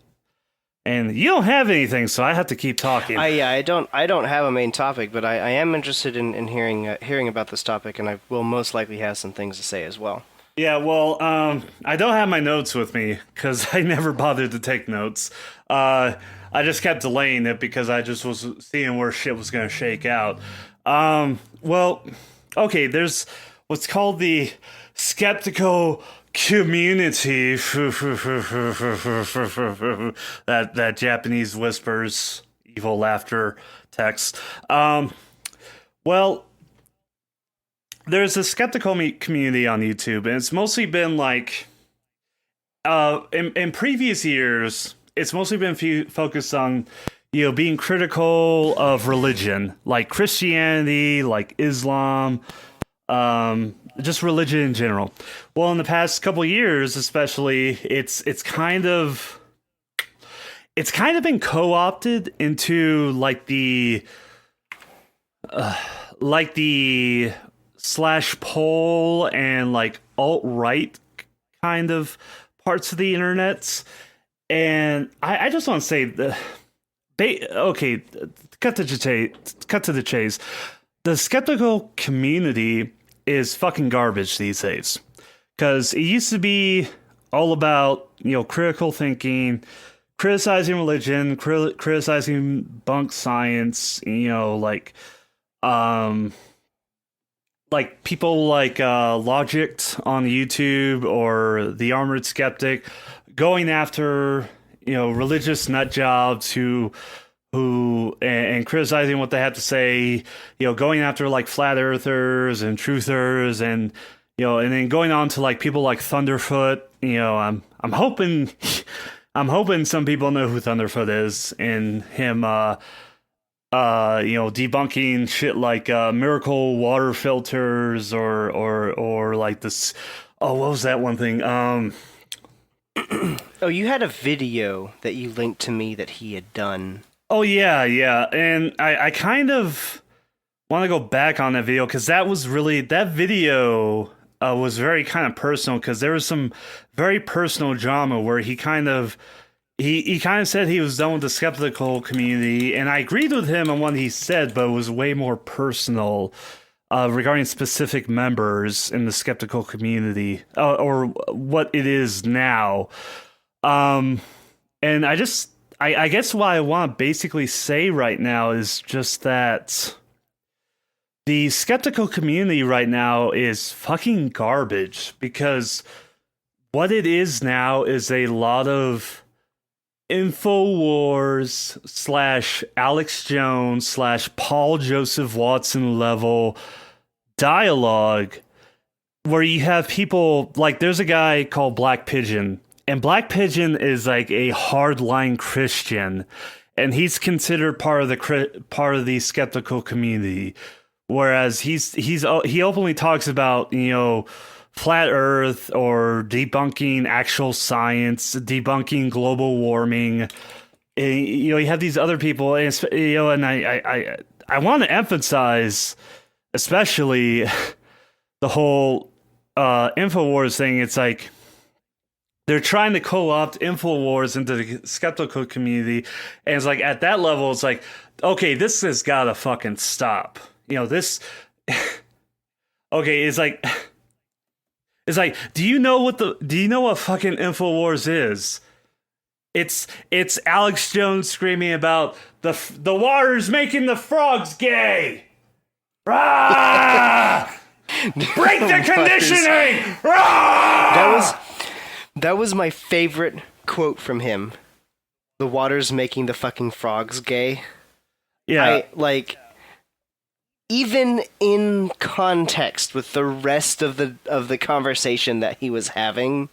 And you don't have anything, so I have to keep talking. I don't have a main topic, but I am interested in hearing about this topic, and I will most likely have some things to say as well. Yeah, well, I don't have my notes with me because I never bothered to take notes. I just kept delaying it because I just was seeing where shit was going to shake out. Well, okay, there's what's called the skeptical community. that Japanese whispers, evil laughter text. Well, there's a skeptical community on YouTube, and it's mostly been like, in previous years, it's mostly been focused on, being critical of religion, like Christianity, like Islam, just religion in general. Well, in the past couple years, especially, it's kind of been co-opted into like the slash poll and like alt-right kind of parts of the internet. And I just want to say, okay, cut to the chase. The skeptical community is fucking garbage these days. Because it used to be all about, critical thinking, criticizing religion, criticizing bunk science, like people like Logic on YouTube or the Armored Skeptic going after, religious nut jobs who and criticizing what they have to say, going after like flat earthers and truthers, and and then going on to like people like Thunderfoot. I'm hoping some people know who Thunderfoot is, and him debunking shit like miracle water filters or like this. Oh, what was that one thing? Oh, you had a video that you linked to me that he had done. Oh yeah, and I kind of want to go back on that video because that video was very kind of personal, because there was some very personal drama where he kind of said he was done with the skeptical community, and I agreed with him on what he said, but it was way more personal regarding specific members in the skeptical community, or what it is now. And I guess what I want to basically say right now is just that the skeptical community right now is fucking garbage, because what it is now is a lot of InfoWars / Alex Jones / Paul Joseph Watson level dialogue, where you have people like, there's a guy called Black Pigeon, and Black Pigeon is like a hardline Christian, and he's considered part of the skeptical community, whereas he openly talks about flat Earth or debunking actual science, debunking global warming. You have these other people, and and I want to emphasize, especially the whole InfoWars thing. It's like they're trying to co-opt InfoWars into the skeptical community, and it's like at that level, it's like, okay, this has got to fucking stop. This. Okay, it's like. It's like, do you know what fucking InfoWars is? It's Alex Jones screaming about the water's making the frogs gay. Rah! Break the conditioning. Rah! That was my favorite quote from him. The water's making the fucking frogs gay. Yeah. Even in context with the rest of the conversation that he was having,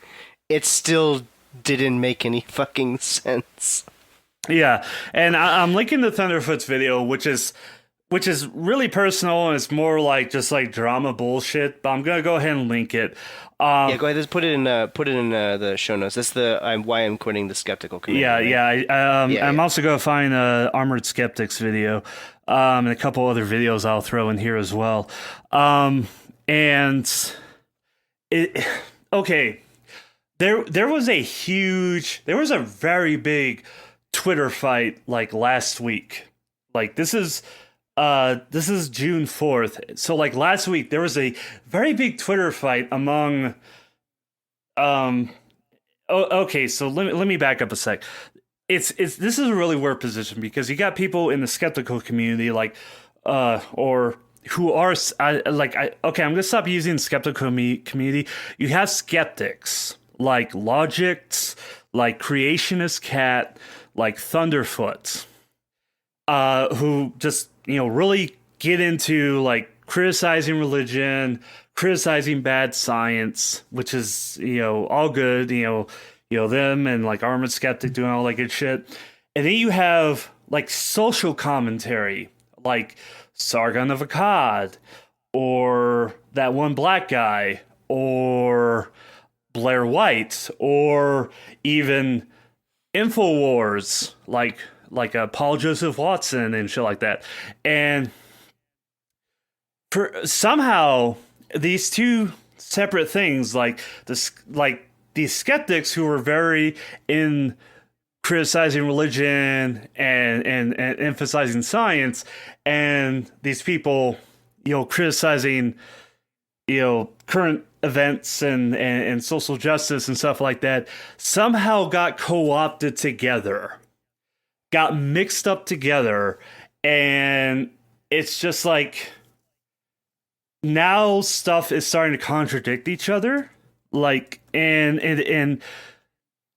it still didn't make any fucking sense. Yeah, and I'm linking the Thunderfoot's video, which is really personal, and it's more like just like drama bullshit. But I'm gonna go ahead and link it. Yeah, go ahead. Just put it in the show notes. That's why I'm quitting the skeptical community. I'm also gonna find Armored Skeptics video, and a couple other videos I'll throw in here as well. And it okay. There was a very big Twitter fight like last week. Like this is June 4th. So like last week there was a very big Twitter fight among okay, so let me back up a sec. This is a really weird position because you got people in the skeptical community like or who are okay, I'm going to stop using skeptical community. You have skeptics like Logix, like Creationist Cat, like Thunderfoot, who just, really get into like criticizing religion, criticizing bad science, which is, all good, them and like Armored Skeptic doing all that good shit. And then you have like social commentary, like Sargon of Akkad, or that one black guy, or Blair White, or even InfoWars, like Paul Joseph Watson and shit like that. And for somehow these two separate things, like these skeptics who were very in criticizing religion and emphasizing science, and these people, criticizing, current events and social justice and stuff like that, somehow got co-opted together, got mixed up together, and it's just like now stuff is starting to contradict each other. Like and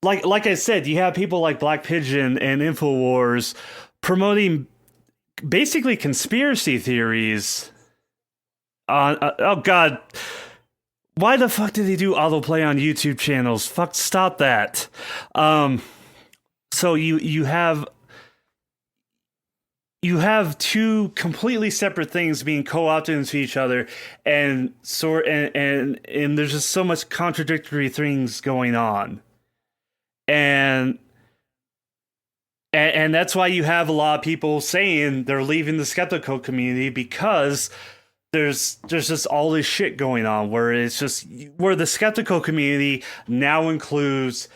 like I said, you have people like Black Pigeon and InfoWars promoting basically conspiracy theories on oh god, why the fuck did they do autoplay on YouTube channels? Fuck, stop that. So you have two completely separate things being co-opted into each other, and there's just so much contradictory things going on. And that's why you have a lot of people saying they're leaving the skeptical community, because there's just all this shit going on where the skeptical community now includes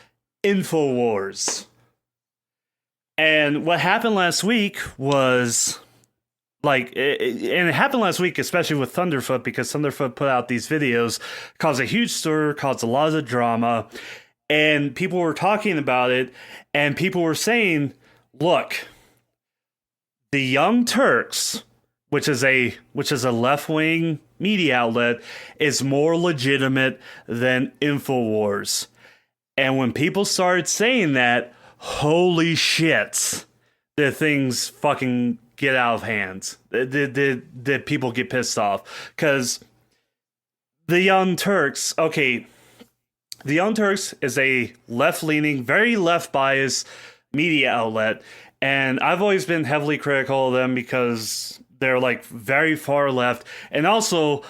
InfoWars. And what happened last week was and it happened last week, especially with Thunderfoot, because Thunderfoot put out these videos, caused a huge stir, caused a lot of drama, and people were talking about it, and people were saying, look, the Young Turks, which is a left-wing media outlet, is more legitimate than InfoWars. And when people started saying that, holy shit, the things fucking get out of hand. The people get pissed off. Because the Young Turks, okay, the Young Turks is a left-leaning, very left-biased media outlet, and I've always been heavily critical of them because they're like very far left, and also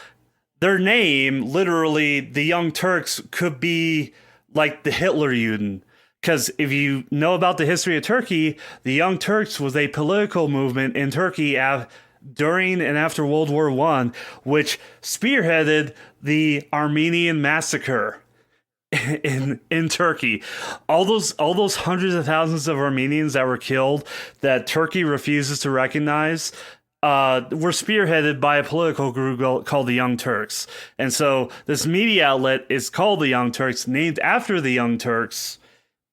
their name, literally, the Young Turks, could be like the Hitlerjuden. Because if you know about the history of Turkey, the Young Turks was a political movement in Turkey during and after World War I, which spearheaded the Armenian massacre in Turkey. All those hundreds of thousands of Armenians that were killed, that Turkey refuses to recognize, were spearheaded by a political group called the Young Turks. And so this media outlet is called the Young Turks, named after the Young Turks,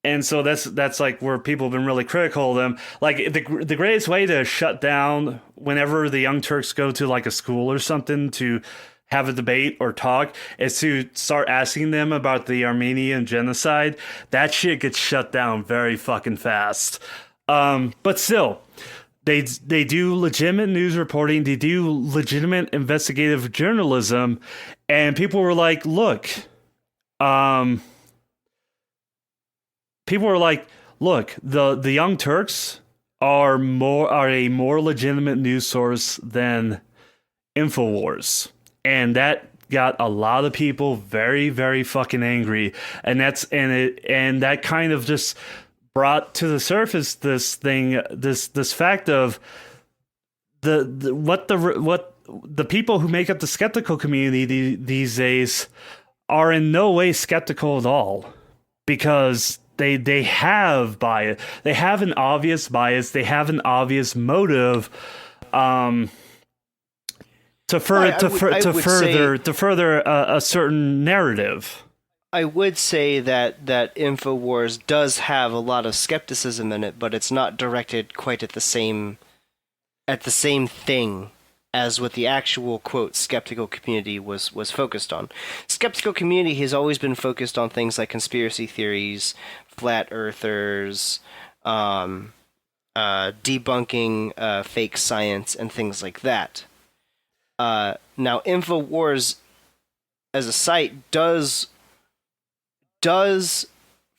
And so that's like where people have been really critical of them. Like the greatest way to shut down whenever the Young Turks go to like a school or something to have a debate or talk is to start asking them about the Armenian genocide. That shit gets shut down very fucking fast. But still, they do legitimate news reporting. They do legitimate investigative journalism, and people were like, look. People were like, "Look, the Young Turks are a more legitimate news source than Infowars," and that got a lot of people very, very fucking angry. And that kind of just brought to the surface this fact of what the people who make up the skeptical community these days are in no way skeptical at all, because they have bias. They have an obvious bias. They have an obvious motive to further a certain narrative. I would say that Infowars does have a lot of skepticism in it, but it's not directed quite at the same thing as what the actual, quote, skeptical community was focused on. Skeptical community has always been focused on things like conspiracy theories, flat earthers, debunking fake science, and things like that. Now, Infowars as a site does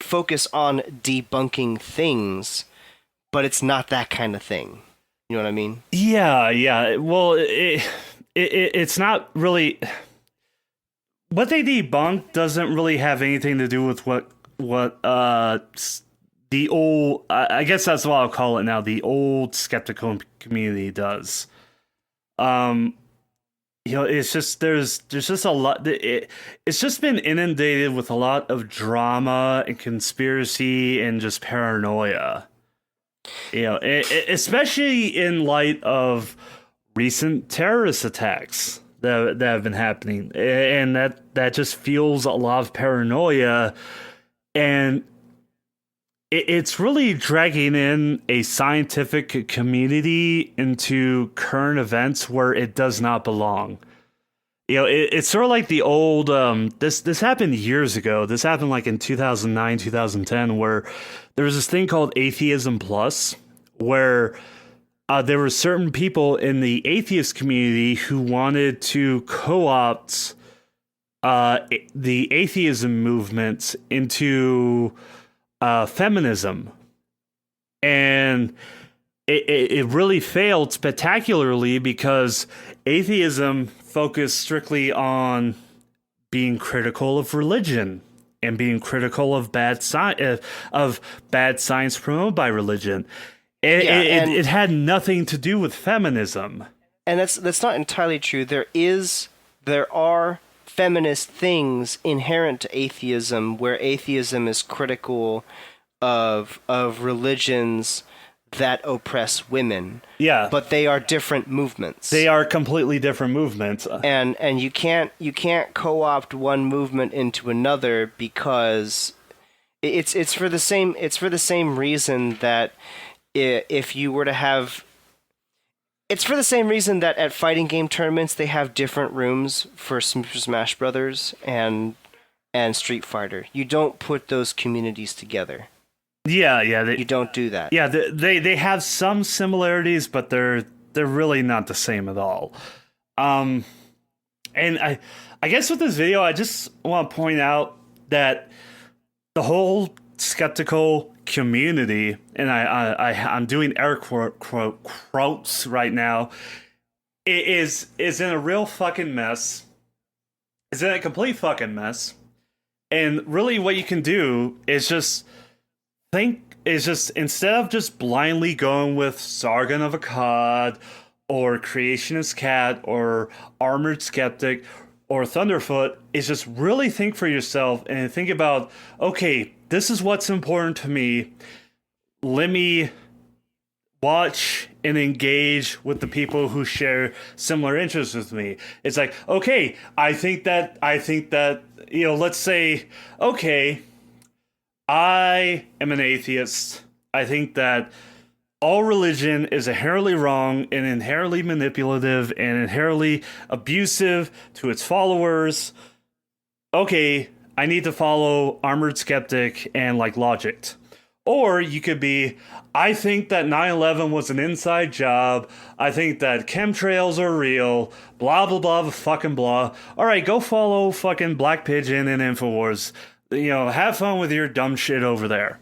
focus on debunking things, but it's not that kind of thing. You know what I mean? Yeah. Well, it's not really what they debunk doesn't really have anything to do with what the old, I guess that's what I'll call it now, the old skeptical community does. It's just there's just a lot. It's just been inundated with a lot of drama and conspiracy and just paranoia. Especially in light of recent terrorist attacks that have been happening, and that just fuels a lot of paranoia, and it's really dragging in a scientific community into current events where it does not belong. It's sort of like the old this happened years ago. This happened like in 2009, 2010, where there was this thing called Atheism Plus, where there were certain people in the atheist community who wanted to co-opt the atheism movement into feminism. And it really failed spectacularly because atheism focused strictly on being critical of religion and being critical of bad science promoted by religion. It had nothing to do with feminism. And that's not entirely true. There are feminist things inherent to atheism, where atheism is critical of religions that oppress women. Yeah. But they are different movements. They are completely different movements. And you can't co-opt one movement into another, because it's for the same reason that if you were to have, it's for the same reason that at fighting game tournaments they have different rooms for Super Smash Brothers and Street Fighter. You don't put those communities together. Yeah. You don't do that. Yeah, they have some similarities, but they're really not the same at all. And I guess with this video, I just want to point out that the whole skeptical community, and I'm doing air quotes right now, is in a real fucking mess. It's in a complete fucking mess. And really what you can do is just instead of just blindly going with Sargon of Akkad or Creationist Cat or Armored Skeptic or Thunderfoot, is just really think for yourself and think about, okay, this is what's important to me. Let me watch and engage with the people who share similar interests with me. It's like, okay, I think that, let's say, okay, I am an atheist. I think that all religion is inherently wrong and inherently manipulative and inherently abusive to its followers. Okay, I need to follow Armored Skeptic and like Logic. Or you could be, I think that 9/11 was an inside job. I think that chemtrails are real. Blah, blah, blah, fucking blah. All right, go follow fucking Black Pigeon and InfoWars. Have fun with your dumb shit over there.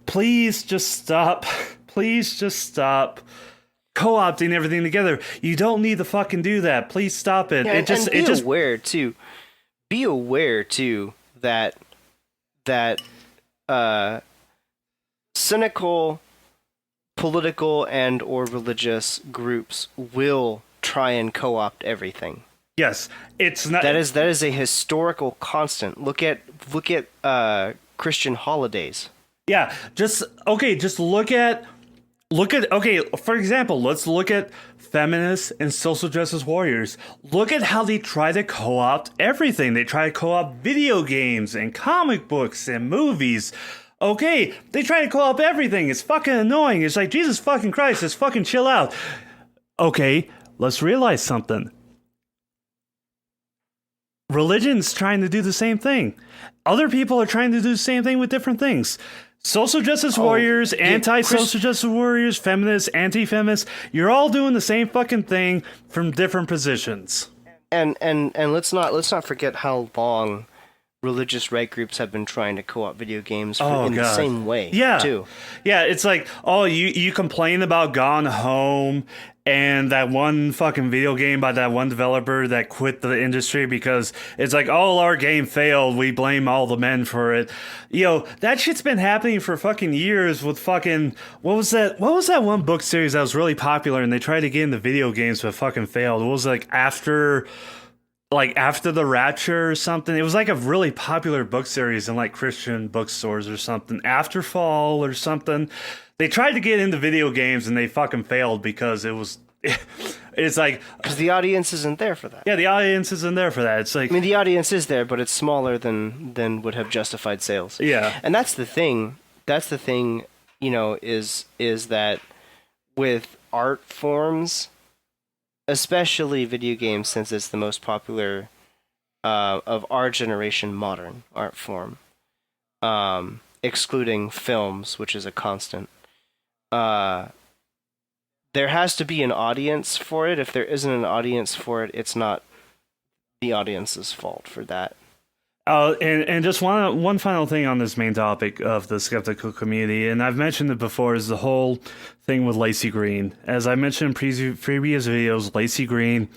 Please just stop. Please just stop co-opting everything together. You don't need to fucking do that. Please stop it. Yeah, it just aware too. Be aware too that cynical political and or religious groups will try and co-opt everything. Yes, it's not. That is a historical constant. Look at Christian holidays. Yeah, just look at for example, let's look at feminists and social justice warriors. Look at how they try to co-opt everything. They try to co-opt video games and comic books and movies. Okay, they try to co-opt everything. It's fucking annoying. It's like, Jesus fucking Christ, just fucking chill out. Okay, let's realize something. Religion's trying to do the same thing. Other people are trying to do the same thing with different things. Social justice warriors, anti-social justice warriors, feminists, anti-feminists, you're all doing the same fucking thing from different positions. And let's not forget how long religious right groups have been trying to co-op video games the same way. Yeah. Too. Yeah, it's like, oh, you complain about Gone Home and that one fucking video game by that one developer that quit the industry because it's like, oh, our game failed. We blame all the men for it. That shit's been happening for fucking years with fucking, what was that one book series that was really popular and they tried to get into video games but fucking failed? It was like after the Rapture or something. It was like a really popular book series in like Christian bookstores or something. After Fall or something. They tried to get into video games and they fucking failed because it's like, because the audience isn't there for that. Yeah, the audience isn't there for that. It's like, I mean, the audience is there, but it's smaller than would have justified sales. Yeah. And that's the thing. Is that with art forms, especially video games, since it's the most popular of our generation modern art form, excluding films, which is a constant. There has to be an audience for it. If there isn't an audience for it, it's not the audience's fault for that. And just one final thing on this main topic of the skeptical community, and I've mentioned it before, is the whole thing with Lacey Green. As I mentioned in previous videos, Lacey Green,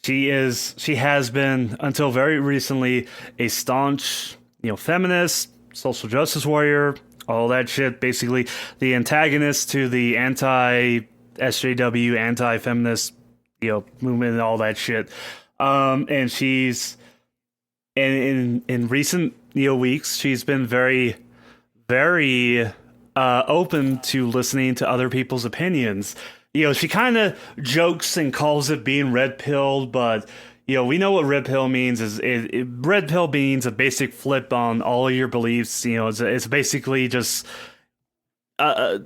she has been until very recently a staunch, feminist, social justice warrior, all that shit. Basically, the antagonist to the anti-SJW, anti-feminist, movement and all that shit. And she's. And in recent weeks, she's been very, very open to listening to other people's opinions. She kind of jokes and calls it being red pilled, but we know what red pill means. Red pill means a basic flip on all of your beliefs. It's basically just a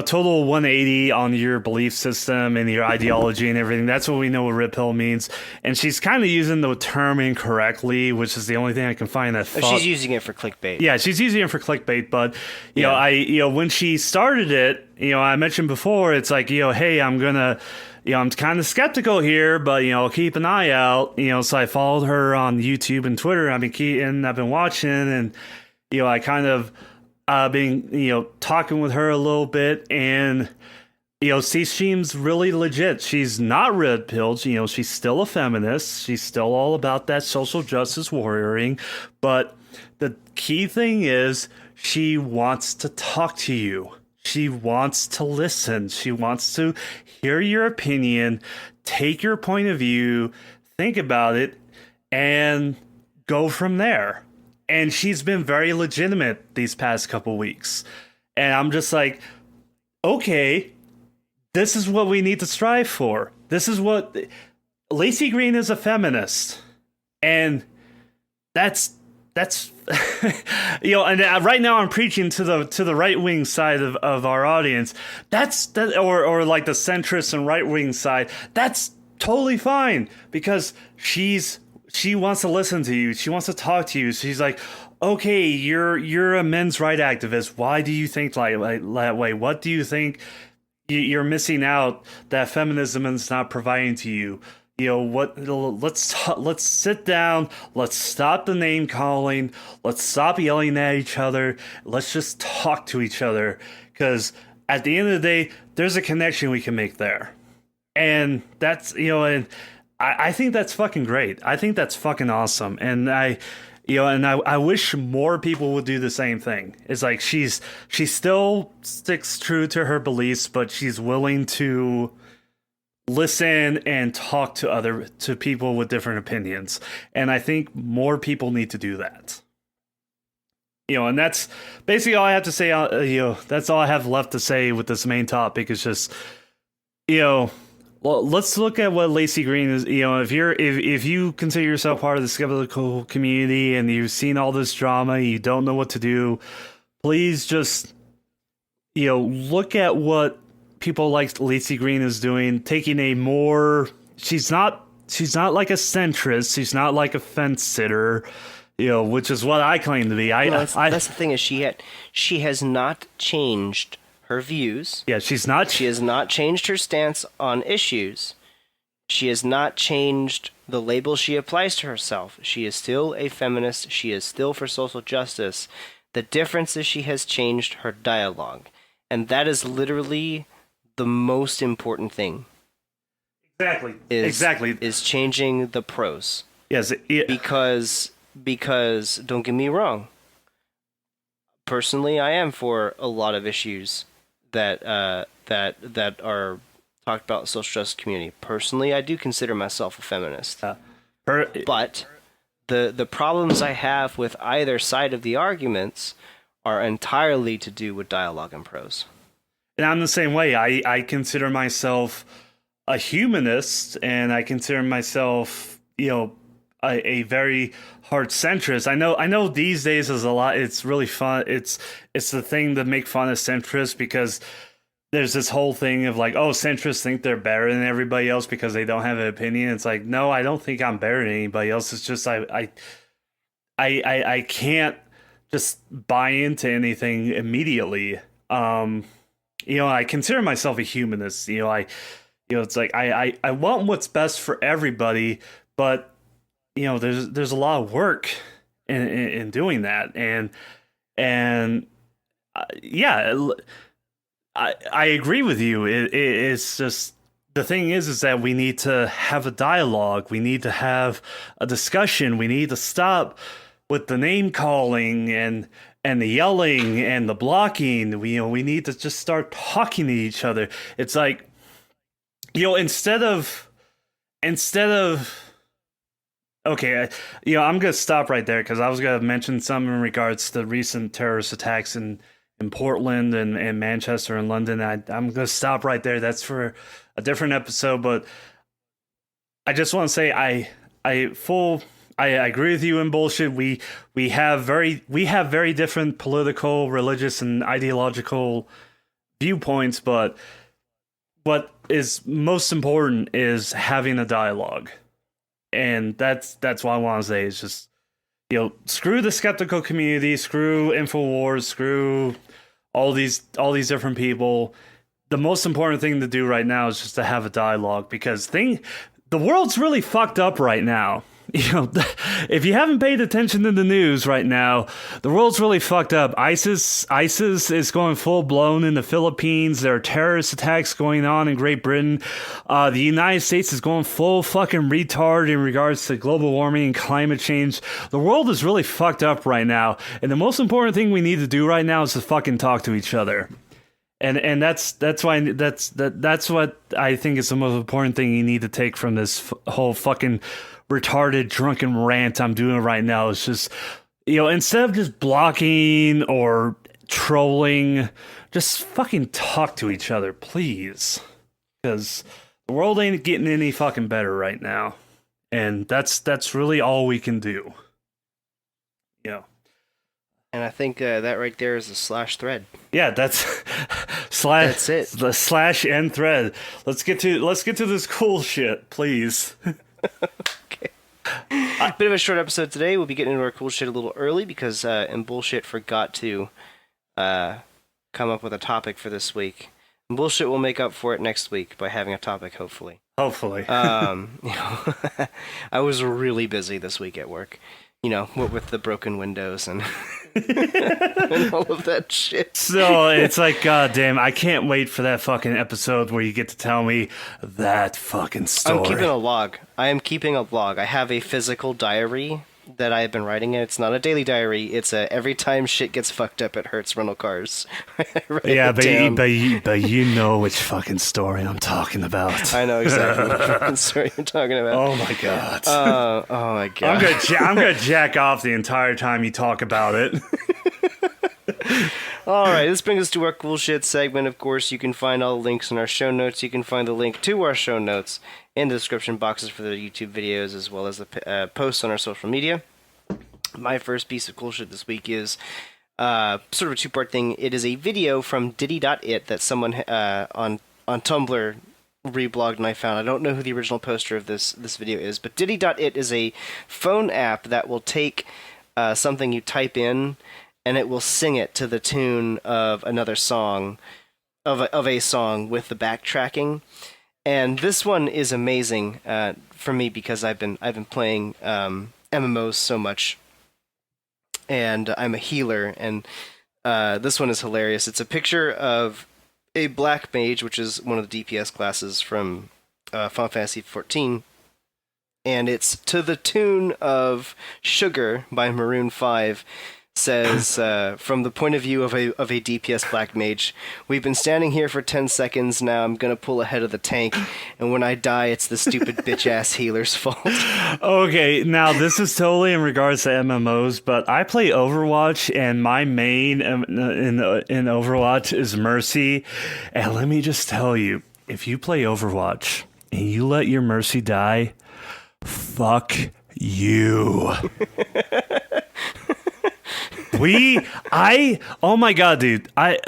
total 180 on your belief system and your ideology and everything. That's what we know what red pill means. And she's kind of using the term incorrectly, which is the only thing I can find that. She's using it for clickbait. Yeah, she's using it for clickbait. But when she started it, I mentioned before, it's like, hey, I'm gonna. I'm kind of skeptical here, but keep an eye out. So I followed her on YouTube and Twitter. I've been watching, and I kind of been talking with her a little bit, and she seems really legit. She's not red pilled. She's still a feminist. She's still all about that social justice warrioring. But the key thing is she wants to talk to you. She wants to listen. She wants to hear your opinion, take your point of view, think about it, and go from there. And she's been very legitimate these past couple weeks. And I'm just like, okay, this is what we need to strive for. This is what... Lacey Green is a feminist. And that's that's and right now I'm preaching to the right wing side of our audience. Or like the centrist and right wing side. That's totally fine because she wants to listen to you. She wants to talk to you. She's like, okay, you're a men's right activist. Why do you think like that way? What do you think you're missing out that feminism is not providing to you? What? Let's sit down. Let's stop the name calling. Let's stop yelling at each other. Let's just talk to each other. Because at the end of the day, there's a connection we can make there, and that's and I think that's fucking great. I think that's fucking awesome, and I wish more people would do the same thing. It's like she still sticks true to her beliefs, but she's willing to listen and talk to people with different opinions. And I think more people need to do that. And that's basically all I have to say. That's all I have left to say with this main topic. Is just, well, let's look at what Lacey Green is. If you consider yourself part of the skeptical community and you've seen all this drama, you don't know what to do. Please just, look at what people like Lacey Green is doing, taking a more. She's not like a centrist. She's not like a fence sitter, which is what I claim to be. That's the thing is she has not changed her views. Yeah, she's not. She has not changed her stance on issues. She has not changed the label she applies to herself. She is still a feminist. She is still for social justice. The difference is she has changed her dialogue. And that is literally the most important thing. Exactly. Is changing the prose. Yes. Because don't get me wrong. Personally, I am for a lot of issues that are talked about in the social justice community. Personally, I do consider myself a feminist. But the problems I have with either side of the arguments are entirely to do with dialogue and prose. And I'm the same way. I consider myself a humanist, and I consider myself, a very hard centrist. I know these days is a lot. It's really fun. It's the thing to make fun of centrists because there's this whole thing of like, oh, centrists think they're better than everybody else because they don't have an opinion. It's like, no, I don't think I'm better than anybody else. It's just I can't just buy into anything immediately. I consider myself a humanist. It's like I want what's best for everybody, but there's a lot of work in doing that, and I agree with you. It's just the thing is that we need to have a dialogue. We need to have a discussion. We need to stop with the name calling and the yelling and the blocking. We need to just start talking to each other. It's like, instead of okay, I'm gonna stop right there because I was gonna mention some in regards to the recent terrorist attacks in Portland and Manchester and London. I'm gonna stop right there. That's for a different episode. But I just want to say I agree with you in bullshit. We have very different political, religious, and ideological viewpoints, but what is most important is having a dialogue. And that's what I want to say is just, screw the skeptical community, screw InfoWars, screw all these different people. The most important thing to do right now is just to have a dialogue because the world's really fucked up right now. If you haven't paid attention to the news right now, the world's really fucked up. ISIS is going full blown in the Philippines. There are terrorist attacks going on in Great Britain. The United States is going full fucking retard in regards to global warming and climate change. The world is really fucked up right now. And the most important thing we need to do right now is to fucking talk to each other. And that's what I think is the most important thing you need to take from this whole fucking retarded drunken rant I'm doing right now. Is just, instead of just blocking or trolling, just fucking talk to each other, please. Because the world ain't getting any fucking better right now. And that's really all we can do. you know. And I think that right there is a slash thread. Yeah, that's slash. That's it. The slash and thread. Let's get to this cool shit, please. Okay. Bit of a short episode today. We'll be getting into our cool shit a little early because and bullshit forgot to come up with a topic for this week. And bullshit will make up for it next week by having a topic, hopefully. Hopefully. I was really busy this week at work. What with the broken windows and, and all of that shit. So it's like, God damn, I can't wait for that fucking episode where you get to tell me that fucking story. I'm keeping a log. I am keeping a log. I have a physical diary that I have been writing in. It's not a daily diary. It's a every time shit gets fucked up at Hertz rental cars. Yeah, but you know which fucking story I'm talking about. I know exactly what fucking story you're talking about. Oh my god. Oh my god. I'm gonna jack off the entire time you talk about it. All right, this brings us to our cool shit segment. Of course, you can find all the links in our show notes. You can find the link to our show notes in the description boxes for the YouTube videos, as well as the posts on our social media. My first piece of cool shit this week is sort of a two-part thing. It is a video from Diddy.it that someone on Tumblr reblogged and I found. I don't know who the original poster of this video is, but Diddy.it is a phone app that will take something you type in and it will sing it to the tune of another song, of a song with the backtracking. And this one is amazing for me because I've been playing MMOs so much, and I'm a healer. And this one is hilarious. It's a picture of a black mage, which is one of the DPS classes from Final Fantasy XIV, and it's to the tune of "Sugar" by Maroon 5. Says, from the point of view of a DPS black mage, we've been standing here for 10 seconds now. I'm gonna pull ahead of the tank, and when I die, it's the stupid bitch-ass healer's fault. Okay, now this is totally in regards to MMOs, but I play Overwatch, and my main in Overwatch is Mercy. And let me just tell you, if you play Overwatch and you let your Mercy die, fuck you. Oh my god, dude. My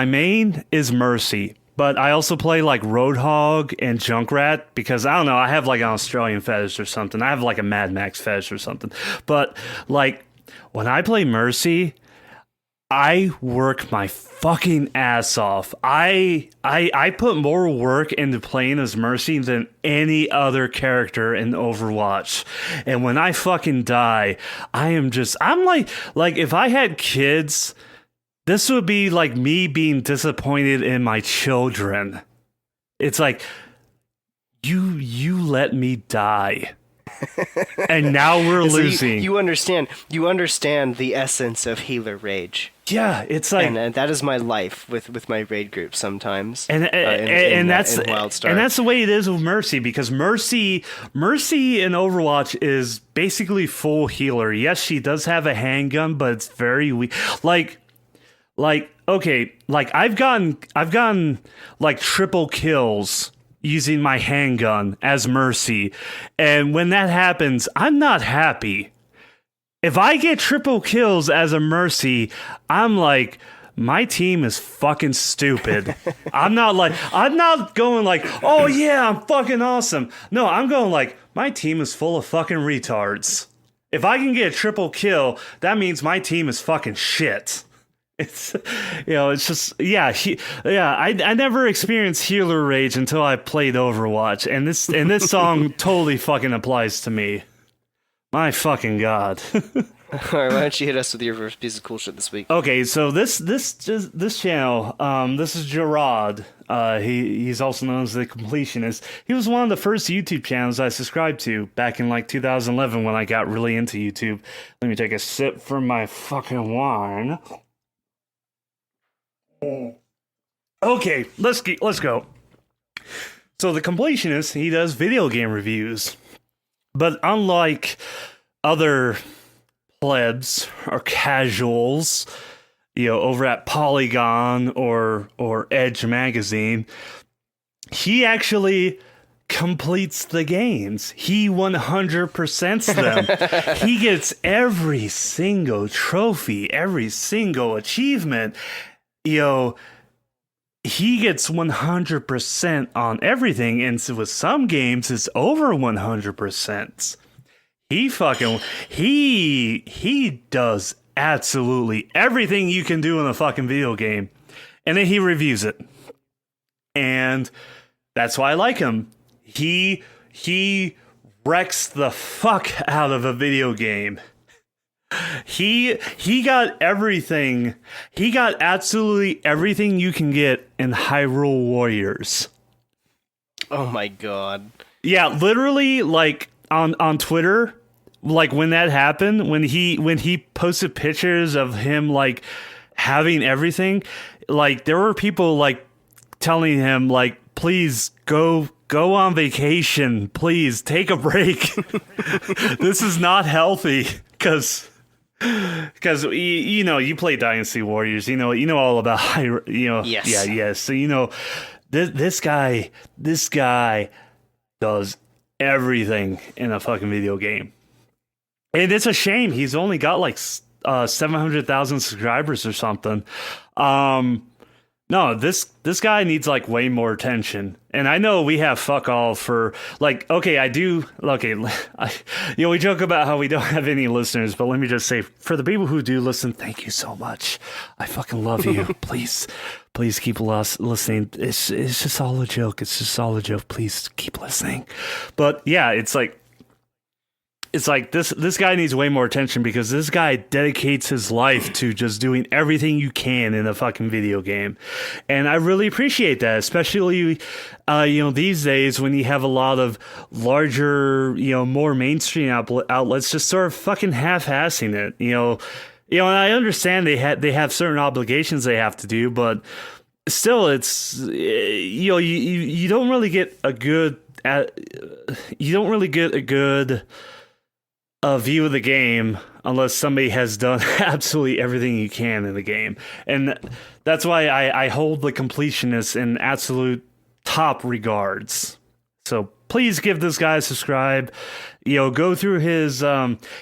main is Mercy, but I also play like Roadhog and Junkrat because I don't know, I have like an Australian fetish or something. I have like a Mad Max fetish or something. But like when I play Mercy, I work my fucking ass off. I put more work into playing as Mercy than any other character in Overwatch. And when I fucking die, I'm like if I had kids, this would be like me being disappointed in my children. It's like you let me die. And now we're losing. You understand the essence of healer rage. Yeah, it's like, and that is my life with my raid group sometimes. And that's WildStar. And that's the way it is with Mercy, because Mercy in Overwatch is basically full healer. Yes, she does have a handgun, but it's very weak. Like okay, like I've gotten like triple kills using my handgun as Mercy, and when that happens, I'm not happy. If I get triple kills as a Mercy, I'm like, my team is fucking stupid. I'm not going like, oh yeah, I'm fucking awesome. No, I'm going like, my team is full of fucking retards. If I can get a triple kill, that means my team is fucking shit. It's, it's just, I never experienced healer rage until I played Overwatch, and this song totally fucking applies to me. My fucking god. All right, why don't you hit us with your first piece of cool shit this week? Okay, so this channel, this is Gerard. He's also known as the Completionist. He was one of the first YouTube channels I subscribed to back in like 2011 when I got really into YouTube. Let me take a sip from my fucking wine. Okay, let's go. So the Completionist, he does video game reviews, but unlike other plebs or casuals, over at Polygon or Edge magazine, he actually completes the games. He 100%s them. He gets every single trophy, every single achievement. He gets 100% on everything, and so with some games it's over 100%. He does absolutely everything you can do in a fucking video game, and then he reviews it. And that's why I like him. He wrecks the fuck out of a video game. He got everything. He got absolutely everything you can get in Hyrule Warriors. Oh my god. Yeah, literally, like on Twitter, like when that happened, when he posted pictures of him like having everything, like there were people like telling him like, please go on vacation, please take a break. This is not healthy, because you play Dynasty Warriors, you know all about Yes. So this guy does everything in a fucking video game, and it's a shame he's only got like 700,000 subscribers or something. No, this guy needs like way more attention. And I know we have fuck all for like, we joke about how we don't have any listeners, but let me just say, for the people who do listen, thank you so much. I fucking love you. Please keep listening. It's just all a joke. It's just all a joke. Please keep listening. But yeah, it's like this guy needs way more attention, because this guy dedicates his life to just doing everything you can in a fucking video game. And I really appreciate that, especially these days when you have a lot of larger, more mainstream outlets just sort of fucking half-assing it. And I understand they have certain obligations they have to do, but still, it's you don't really get a good a view of the game unless somebody has done absolutely everything you can in the game. And that's why I hold the completionists in absolute top regards. So please give this guy a subscribe. Go through his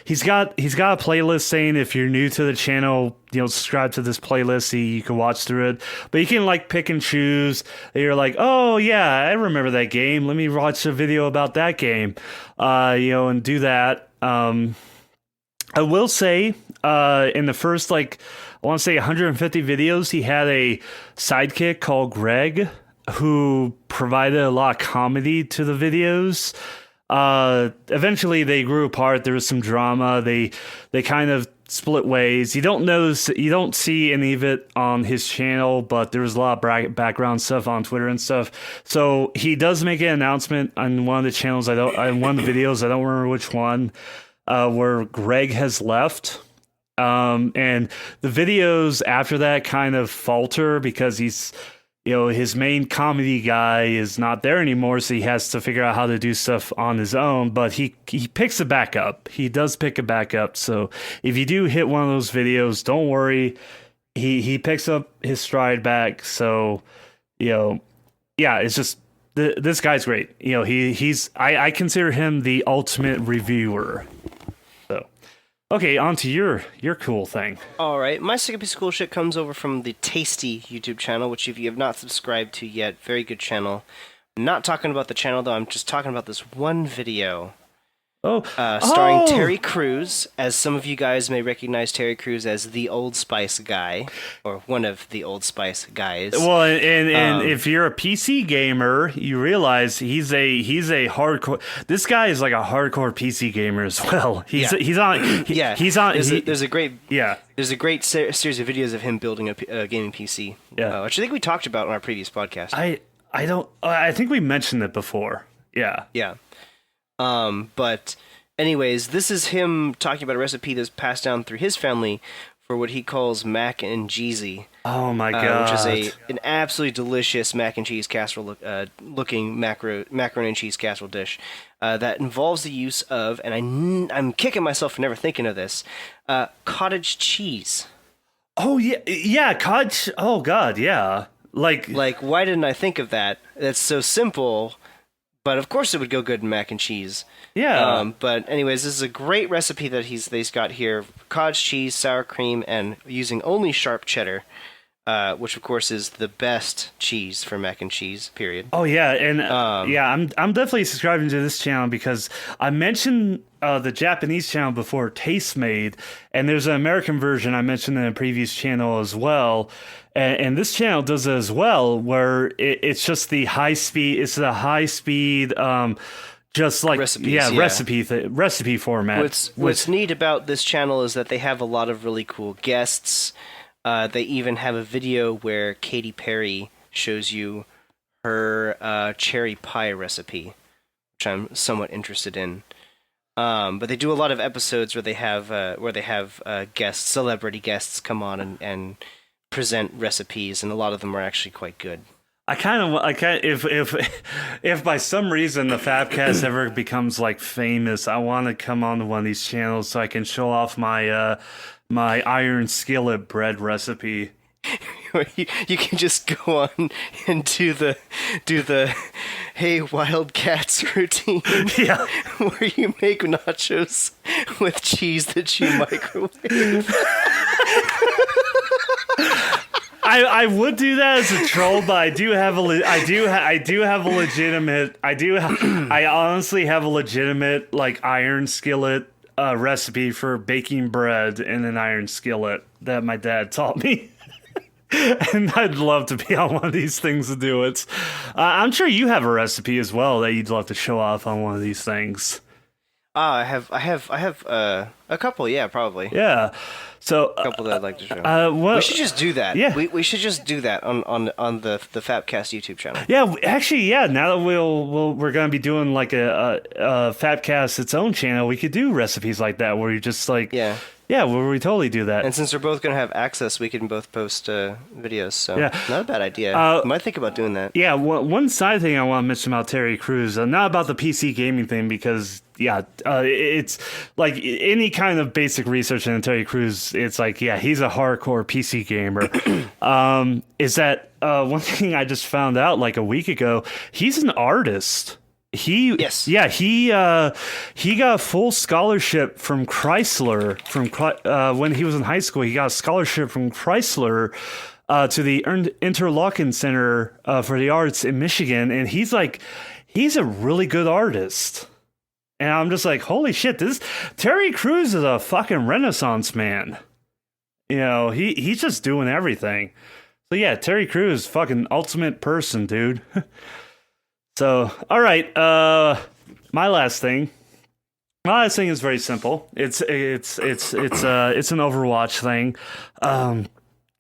he's got a playlist saying if you're new to the channel, subscribe to this playlist so you can watch through it. But you can like pick and choose. You're like, oh yeah, I remember that game. Let me watch a video about that game. And do that. I will say, in the first, I want to say 150 videos, he had a sidekick called Greg, who provided a lot of comedy to the videos. Eventually they grew apart. There was some drama. They kind of split ways. You don't see any of it on his channel, but there was a lot of background stuff on Twitter and stuff. So he does make an announcement on one of the channels. On one of the videos, I don't remember which one, where Greg has left. And the videos after that kind of falter because he's, his main comedy guy is not there anymore, so he has to figure out how to do stuff on his own, but he picks it back up. He does pick it back up, so if you do hit one of those videos, don't worry. He picks up his stride back, so, yeah, it's just, this guy's great. I consider him the ultimate reviewer. So, okay, on to your cool thing. All right, my second piece of cool shit comes over from the Tasty YouTube channel, which if you have not subscribed to yet, very good channel. I'm not talking about the channel, though. I'm just talking about this one video. Starring Terry Crews, as some of you guys may recognize Terry Crews as the Old Spice guy, or one of the Old Spice guys. Well, and if you're a PC gamer, you realize he's a hardcore. This guy is like a hardcore PC gamer as well. He's on. There's a great series of videos of him building a gaming PC. Yeah, which I think we talked about on our previous podcast. I think we mentioned it before. Yeah. Yeah. But anyways, this is him talking about a recipe that's passed down through his family for what he calls mac and cheesy. Oh my god! Which is an absolutely delicious mac and cheese casserole looking macaroni and cheese casserole dish that involves the use of, and I'm kicking myself for never thinking of this, cottage cheese. Oh yeah, cottage. Oh god, yeah. Like why didn't I think of that? That's so simple. But of course, it would go good in mac and cheese. Yeah. But anyways, this is a great recipe that he's got here: cottage cheese, sour cream, and using only sharp cheddar, which of course is the best cheese for mac and cheese. Period. Oh yeah, and I'm definitely subscribing to this channel because I mentioned the Japanese channel before, Taste Made, and there's an American version I mentioned in a previous channel as well. And this channel does it as well, where it's just the high speed. It's the high speed, just like Recipes, recipe format. What's neat about this channel is that they have a lot of really cool guests. They even have a video where Katy Perry shows you her cherry pie recipe, which I'm somewhat interested in. But they do a lot of episodes where they have guests, celebrity guests, come on and present recipes, and a lot of them are actually quite good. If by some reason the FAPcast ever becomes like famous, I want to come on to one of these channels so I can show off my my iron skillet bread recipe. You can just go on and do the hey Wildcats routine, Yeah. where you make nachos with cheese that you microwave. I would do that as a troll, but I honestly have a legitimate like iron skillet recipe for baking bread in an iron skillet that my dad taught me. And I'd love to be on one of these things to do it. I'm sure you have a recipe as well that you'd love to show off on one of these things. I have a couple, yeah, probably. Yeah. So A couple that I'd like to show. We should just do that. Yeah. We should just do that on the FAPcast YouTube channel. Yeah, actually, yeah. Now that we're gonna be doing like a FAPcast its own channel, we could do recipes like that where you just like Yeah. where we totally do that. And since we're both going to have access, we can both post videos. So Yeah. not a bad idea. Might think about doing that. Yeah, one side thing I want to mention about Terry Crews, not about the PC gaming thing, because it's like any kind of basic research in Terry Crews, it's like he's a hardcore PC gamer. Is that one thing I just found out like a week ago? He's an artist. He got a full scholarship from Chrysler when he was in high school. He got a scholarship from Chrysler to the Interlochen Center for the Arts in Michigan, and he's a really good artist. And I'm just like, holy shit, this Terry Crews is a fucking Renaissance man. You know, he's just doing everything. So yeah, Terry Crews, fucking ultimate person, dude. So, all right, my last thing is very simple. It's an Overwatch thing.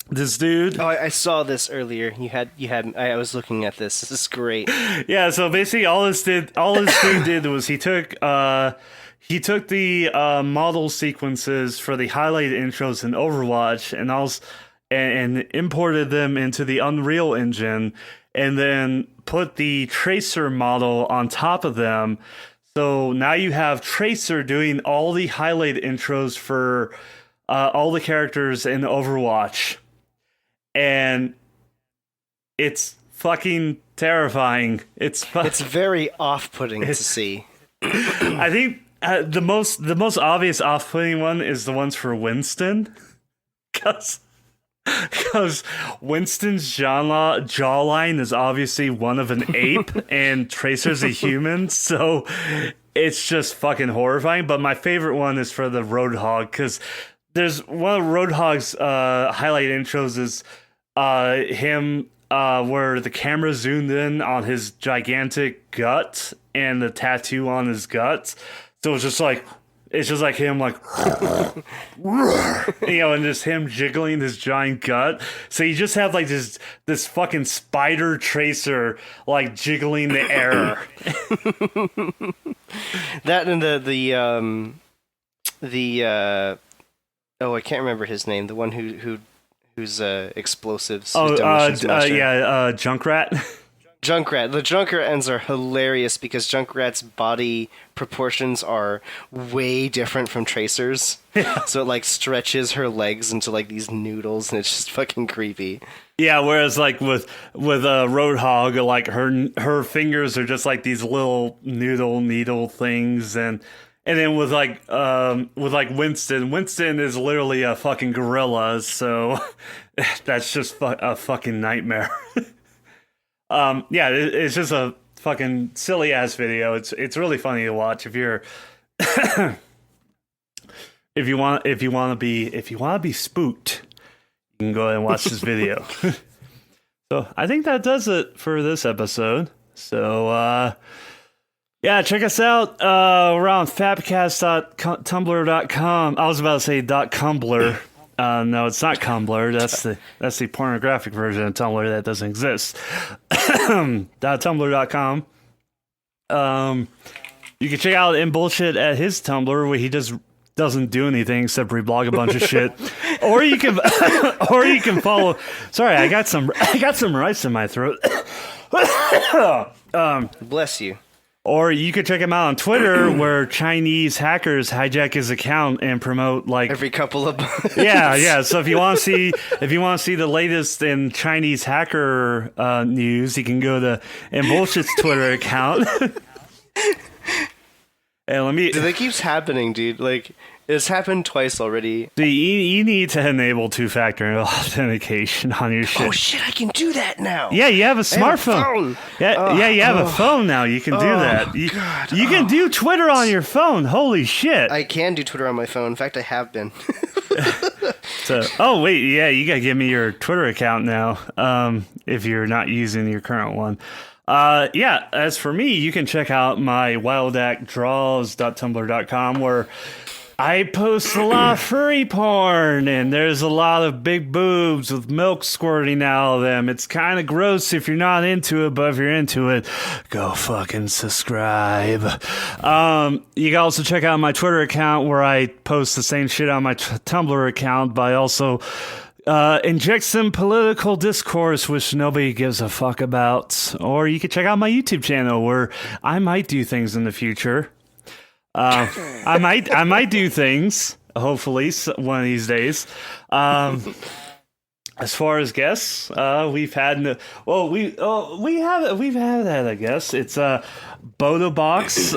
This dude. Oh, I saw this earlier. I was looking at this. This is great. Yeah. So basically, all this dude did was he took the model sequences for the highlighted intros in Overwatch and imported them into the Unreal Engine, and then put the Tracer model on top of them. So now you have Tracer doing all the highlight intros for all the characters in Overwatch. And it's fucking terrifying. It's very off-putting to see. I think the most obvious off-putting one is the ones for Winston. Because Winston's jawline is obviously one of an ape and Tracer's a human, so it's just fucking horrifying. But my favorite one is for the Roadhog, because there's one of Roadhog's highlight intros is him where the camera zoomed in on his gigantic gut and the tattoo on his gut. So it's just like him like and just him jiggling his giant gut. So you just have like this fucking spider Tracer like jiggling the air. That and the I can't remember his name. The one who's explosives. Junkrat. Junkrat. The Junkrat ends are hilarious because Junkrat's body proportions are way different from Tracer's. So it like stretches her legs into like these noodles, and it's just fucking creepy. Yeah, whereas like with Roadhog, like her fingers are just like these little noodle needle things, and then with like Winston is literally a fucking gorilla, so that's just a fucking nightmare. Yeah, it's just a fucking silly ass video. It's really funny to watch if you're if you want to be spooked. You can go ahead and watch this video. So I think that does it for this episode. So yeah, check us out. We're on FAPcast.tumblr.com. I was about to say .cumbler. No, it's not Cumbler. That's the pornographic version of Tumblr that doesn't exist. .tumblr.com. You can check out In Bullshit at his Tumblr, where he just doesn't do anything except reblog a bunch of shit. Or you can follow. Sorry, I got some rice in my throat. Bless you. Or you could check him out on Twitter, where Chinese hackers hijack his account and promote like Every couple of months. yeah. So if you want to see the latest in Chinese hacker news, you can go to In Bullshit's Twitter account. And let me. Dude, that keeps happening, dude. Like, it's happened twice already. You need to enable two-factor authentication on your shit. Oh shit, I can do that now. Yeah, you have a smartphone. I have a phone. Yeah, you have a phone now. You can do that. You can do Twitter on your phone. Holy shit. I can do Twitter on my phone. In fact, I have been. So, oh wait, yeah, you gotta give me your Twitter account now. If you're not using your current one. Yeah, as for me, you can check out my wildactdraws.tumblr.com, where I post a lot of furry porn, and there's a lot of big boobs with milk squirting out of them. It's kind of gross if you're not into it, but if you're into it, go fucking subscribe. You can also check out my Twitter account, where I post the same shit on my Tumblr account, but I also inject some political discourse which nobody gives a fuck about. Or you can check out my YouTube channel, where I might do things in the future. I might do things, hopefully one of these days. As far as guests, we've had that, I guess. It's Bodobox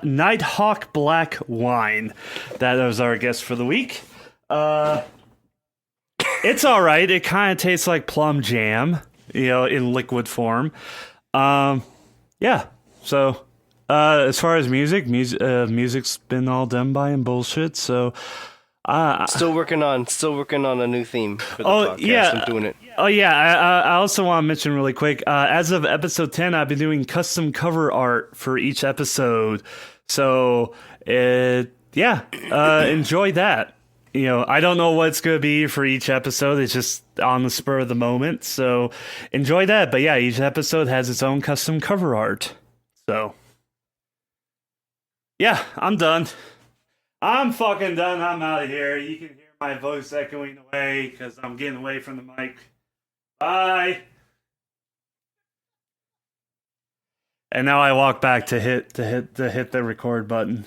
Nighthawk Black Wine. That was our guest for the week. It's all right. It kind of tastes like plum jam, in liquid form. Yeah. So, as far as music's been all done by and bullshit. So, Still working on a new theme for the podcast. Yeah. I'm doing it. Oh yeah. I also want to mention really quick. As of episode 10, I've been doing custom cover art for each episode. So, enjoy that. I don't know what it's going to be for each episode. It's just on the spur of the moment. So enjoy that. But yeah, each episode has its own custom cover art. So yeah, I'm done. I'm fucking done. I'm out of here. You can hear my voice echoing away because I'm getting away from the mic. Bye. And now I walk back to hit the record button.